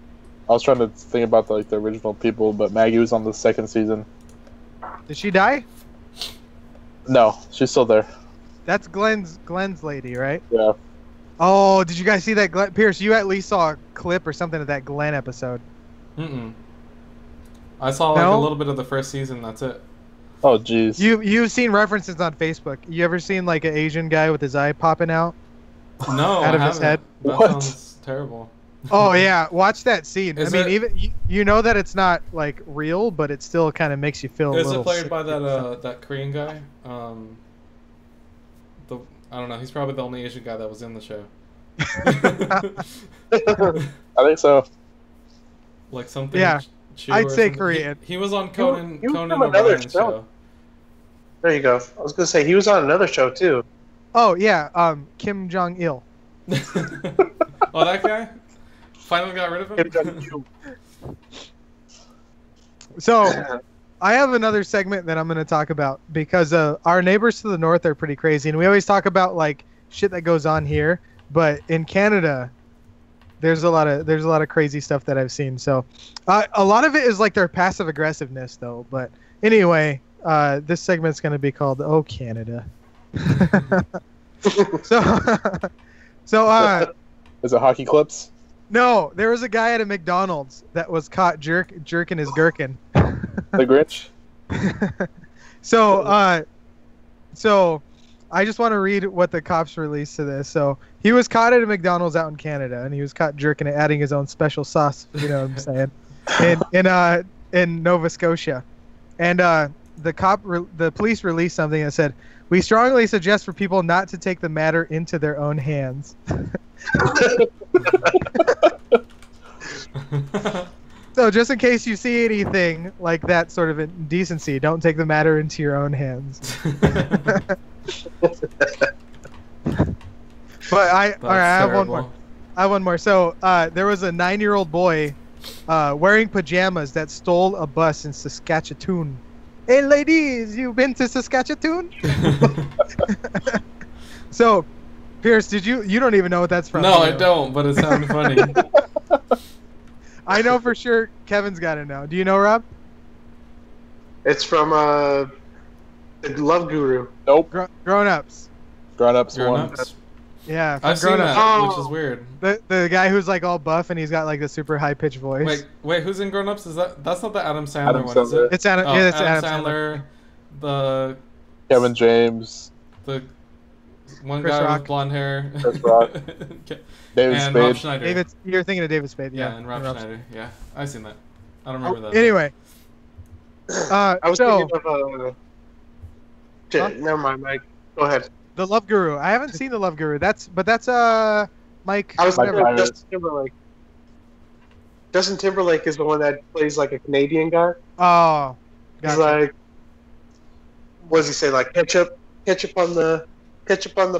I was trying to think about the original people, but Maggie was on the 2nd season. Did she die? No, she's still there. That's Glenn's lady, right? Yeah. Oh, did you guys see that, Glenn? Pierce, you at least saw a clip or something of that Glenn episode. Mm-mm. I saw a little bit of the first season. That's it. Oh, jeez. You've seen references on Facebook. You ever seen an Asian guy with his eye popping out? No, out of his head. That sounds terrible. Oh yeah, watch that scene. Even you know that it's not real, but it still kind of makes you feel. Is it played by that Korean guy? I don't know. He's probably the only Asian guy that was in the show. I think so. Something. Yeah, I'd say something. Korean. He was on Conan another O'Brien's show. There you go. I was gonna say he was on another show too. Oh yeah, Kim Jong Il. Oh, that guy finally got rid of him. So, I have another segment that I'm going to talk about because our neighbors to the north are pretty crazy, and we always talk about like shit that goes on here, but in Canada, there's a lot of crazy stuff that I've seen. So, a lot of it is like their passive aggressiveness, though. But anyway, this segment's going to be called "Oh Canada." So, is it hockey clips? No, there was a guy at a McDonald's that was caught jerking his gherkin. The Grinch? So I just want to read what the cops released to this. So he was caught at a McDonald's out in Canada, and he was caught jerking it, adding his own special sauce. You know what I'm saying? In Nova Scotia, and the police released something that said, "We strongly suggest for people not to take the matter into their own hands." So just in case you see anything like that sort of indecency, don't take the matter into your own hands. But I have one more. I have one more. So there was a 9-year-old boy wearing pajamas that stole a bus in Saskatchewan. Hey ladies, you been to Saskatchewan? So, Pierce, you don't even know what that's from? No, I don't, but it sounds funny. I know for sure Kevin's got to know. Do you know, Rob? It's from the Love Guru. Nope. Grown-ups. Grown-ups. Grown-ups. Yeah, I've seen that, which is weird. The guy who's like all buff and he's got like the super high-pitched voice. Wait, who's in Grown-ups? That's not the Adam Sandler one, is it? It's Adam Sandler. The Kevin James. The one Chris guy Rock. with blonde hair. Chris Rock. David and Spade. Rob Schneider. You're thinking of David Spade. Yeah, and Rob Schneider. Yeah, I've seen that. I don't remember that. Anyway. I was thinking of shit, never mind, Mike. Go ahead. The Love Guru. I haven't seen The Love Guru. That's Mike. I was thinking whatever. of Justin Timberlake. Justin Timberlake is the one that plays like a Canadian guy. Oh. He's Gotcha. like, what does he say? Like ketchup on the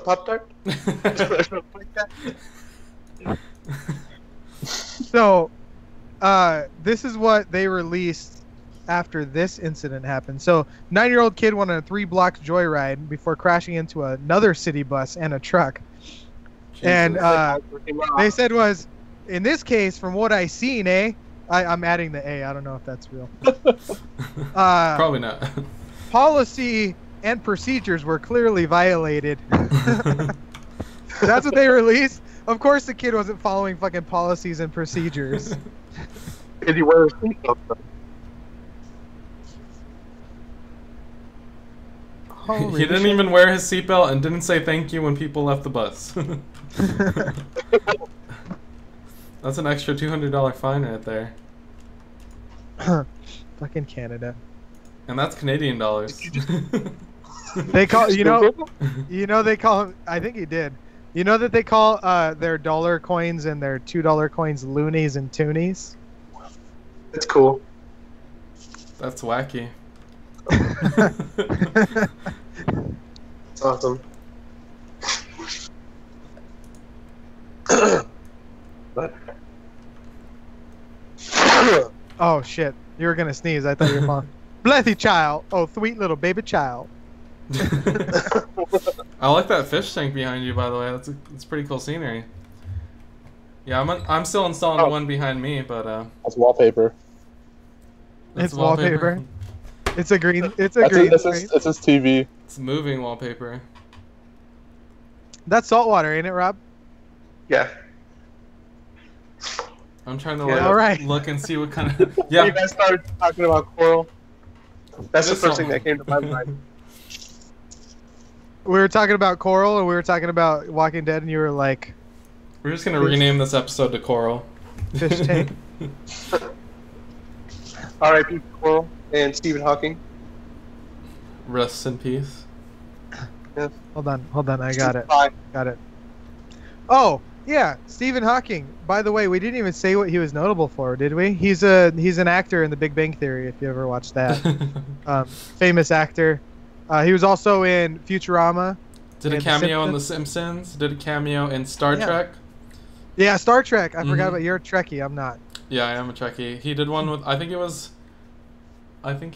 Pop-Tart? Like that. So, this is what they released after this incident happened. So, 9-year-old kid went on a 3-block joyride before crashing into another city bus and a truck. Jesus. And they said was, in this case, from what I seen, I'm adding the A. I don't know if that's real. Probably not. Policy and procedures were clearly violated. That's what they released. Of course, the kid wasn't following fucking policies and procedures. Did he wear a seatbelt? He didn't even wear his seatbelt and didn't say thank you when people left the bus. That's an extra $200 fine right there. Fucking Canada. And that's Canadian dollars. They call they call I think he did. You know that they call their dollar coins and their $2 coins loonies and toonies? That's cool. That's wacky. It's awesome. But Oh shit. You were gonna sneeze. I thought you were fine. Bless you, child. Oh, sweet little baby child. I like that fish tank behind you, by the way. That's pretty cool scenery. Yeah, I'm still installing the one behind me, but that's wallpaper. It's wallpaper. It's a green. It's green. It's his TV. It's moving wallpaper. That's saltwater, ain't it, Rob? Yeah. I'm trying to look and see what kind of. Yeah. You guys started talking about coral. That's the first thing that came to my mind. We were talking about coral, and we were talking about Walking Dead, and you were like, "We're just gonna rename this episode to Coral." Fish tank. R.I.P. Coral and Stephen Hawking. Rest in peace. Yeah. Hold on. I got it. Got it. Oh yeah, Stephen Hawking. By the way, we didn't even say what he was notable for, did we? He's an actor in The Big Bang Theory. If you ever watched that, famous actor. He was also in Futurama. Did a cameo in The Simpsons. Did a cameo in Star Trek. Yeah, Star Trek. I forgot about you're a Trekkie. I'm not. Yeah, I am a Trekkie. He did one with I think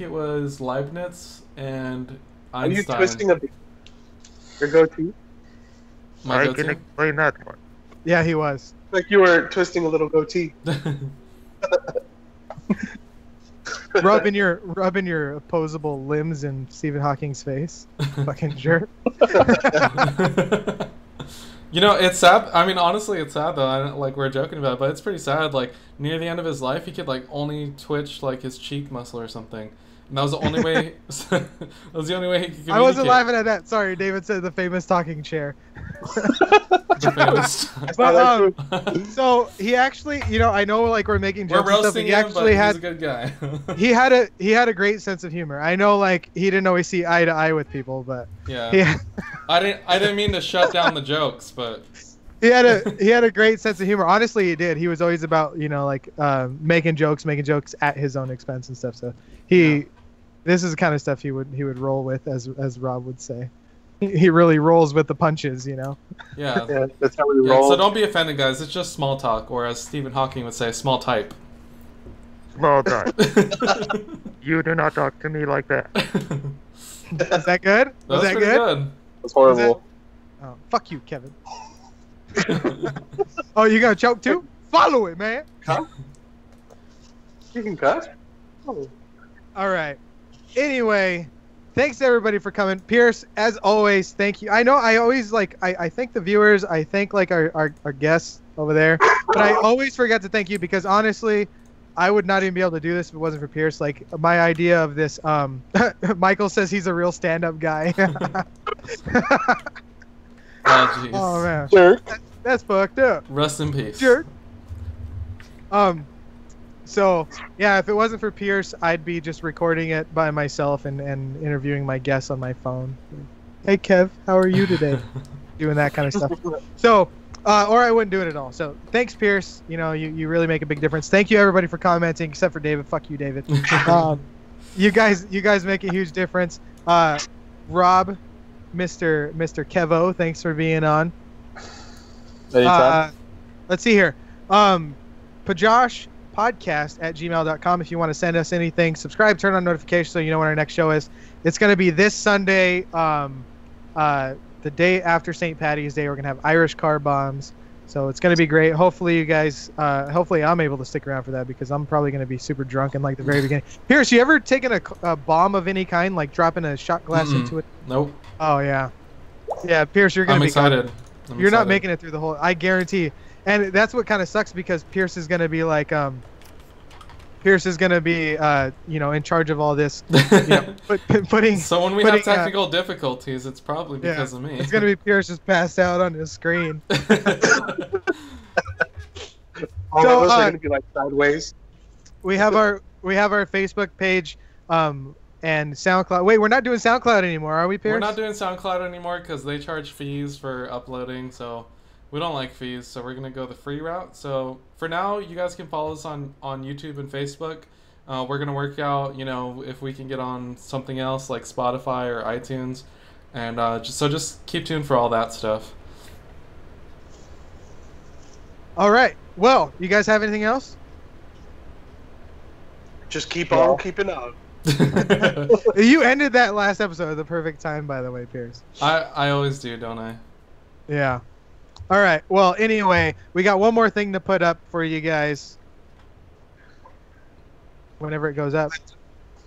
it was Leibniz and Einstein. Are you twisting your goatee? My goatee? I can explain that one. Yeah, he was. Like you were twisting a little goatee. rubbing your opposable limbs in Stephen Hawking's face. Fucking jerk. You know, it's sad. I mean, honestly, it's sad though. I don't, like we're joking about it, but it's pretty sad. Like near the end of his life, he could like only twitch like his cheek muscle or something, and that was the only way. That was the only way he could communicate. I wasn't laughing at that. Sorry, David said the famous talking chair. The famous. But so he actually, you know, I know like we're making jokes and stuff, but he actually had he's a good guy. he had a great sense of humor. I know like he didn't always see eye to eye with people, but yeah. I didn't mean to shut down the jokes, but he had a great sense of humor. Honestly, he did. He was always about, you know, like making jokes at his own expense and stuff. So this is the kind of stuff he would roll with, as Rob would say. He really rolls with the punches, you know. Yeah. Yeah, that's how we roll. So don't be offended, guys. It's just small talk, or as Stephen Hawking would say, small type. Small time. You do not talk to me like that. Is that good? That was that pretty good? That's horrible. Oh, fuck you, Kevin. Oh, you gonna choke too? Follow it, man. Huh? You can cut? Oh. All right. Anyway, thanks everybody for coming. Pierce, as always, thank you. I know I always I thank the viewers, I thank like our guests over there, but I always forget to thank you because honestly, I would not even be able to do this if it wasn't for Pierce. Like my idea of this, Michael says he's a real stand-up guy. Oh, jeez. Oh man, Jerk. that's fucked up. Rest in peace. Jerk. So yeah, if it wasn't for Pierce, I'd be just recording it by myself and interviewing my guests on my phone. Hey Kev, how are you today? Doing that kind of stuff. So, or I wouldn't do it at all. So thanks, Pierce. You know, you really make a big difference. Thank you everybody for commenting, except for David. Fuck you, David. You guys make a huge difference. Rob, Mr. Kevo, thanks for being on. Anytime. Let's see here. Pajosh podcast@gmail.com if you want to send us anything. Subscribe, turn on notifications so you know when our next show is. It's going to be this Sunday, the day after St. Patty's Day. We're going to have Irish car bombs, so it's going to be great. Hopefully you guys, hopefully I'm able to stick around for that because I'm probably going to be super drunk in like the very beginning. Pierce, you ever taken a bomb of any kind, like dropping a shot glass into it? Nope. Oh yeah, Pierce, you're going to be excited. You're not making it through the whole. I guarantee. And that's what kind of sucks because Pierce is gonna be like, you know, in charge of all this. You know, putting. So when we have technical difficulties, it's probably because of me. It's gonna be Pierce just passed out on his screen. All of us are gonna be like sideways. We have our Facebook page, and SoundCloud. Wait, we're not doing SoundCloud anymore, are we, Pierce? We're not doing SoundCloud anymore because they charge fees for uploading. So. We don't like fees, so we're going to go the free route. So for now, you guys can follow us on YouTube and Facebook. We're going to work out, you know, if we can get on something else like Spotify or iTunes. And just keep tuned for all that stuff. All right. Well, you guys have anything else? Just keep on keeping on. You ended that last episode at the perfect time, by the way, Pierce. I always do, don't I? Yeah. All right. Well, anyway, we got one more thing to put up for you guys. Whenever it goes up.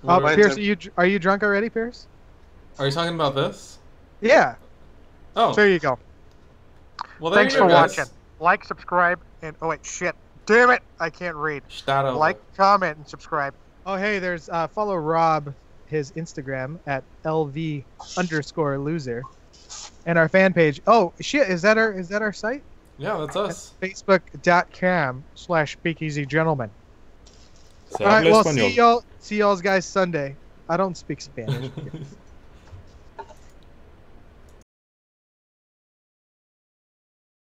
Pierce, are you drunk already, Pierce? Are you talking about this? Yeah. Oh. There you go. Well, thanks for watching. Like, subscribe, and oh wait, shit, damn it, I can't read. Like, comment, and subscribe. Oh hey, there's follow Rob, his Instagram at LV_loser. And our fan page. Oh shit! Is that our site? Yeah, that's us. Facebook.com/SpeakeasyGentlemen. All right. Well, see y'all guys Sunday. I don't speak Spanish.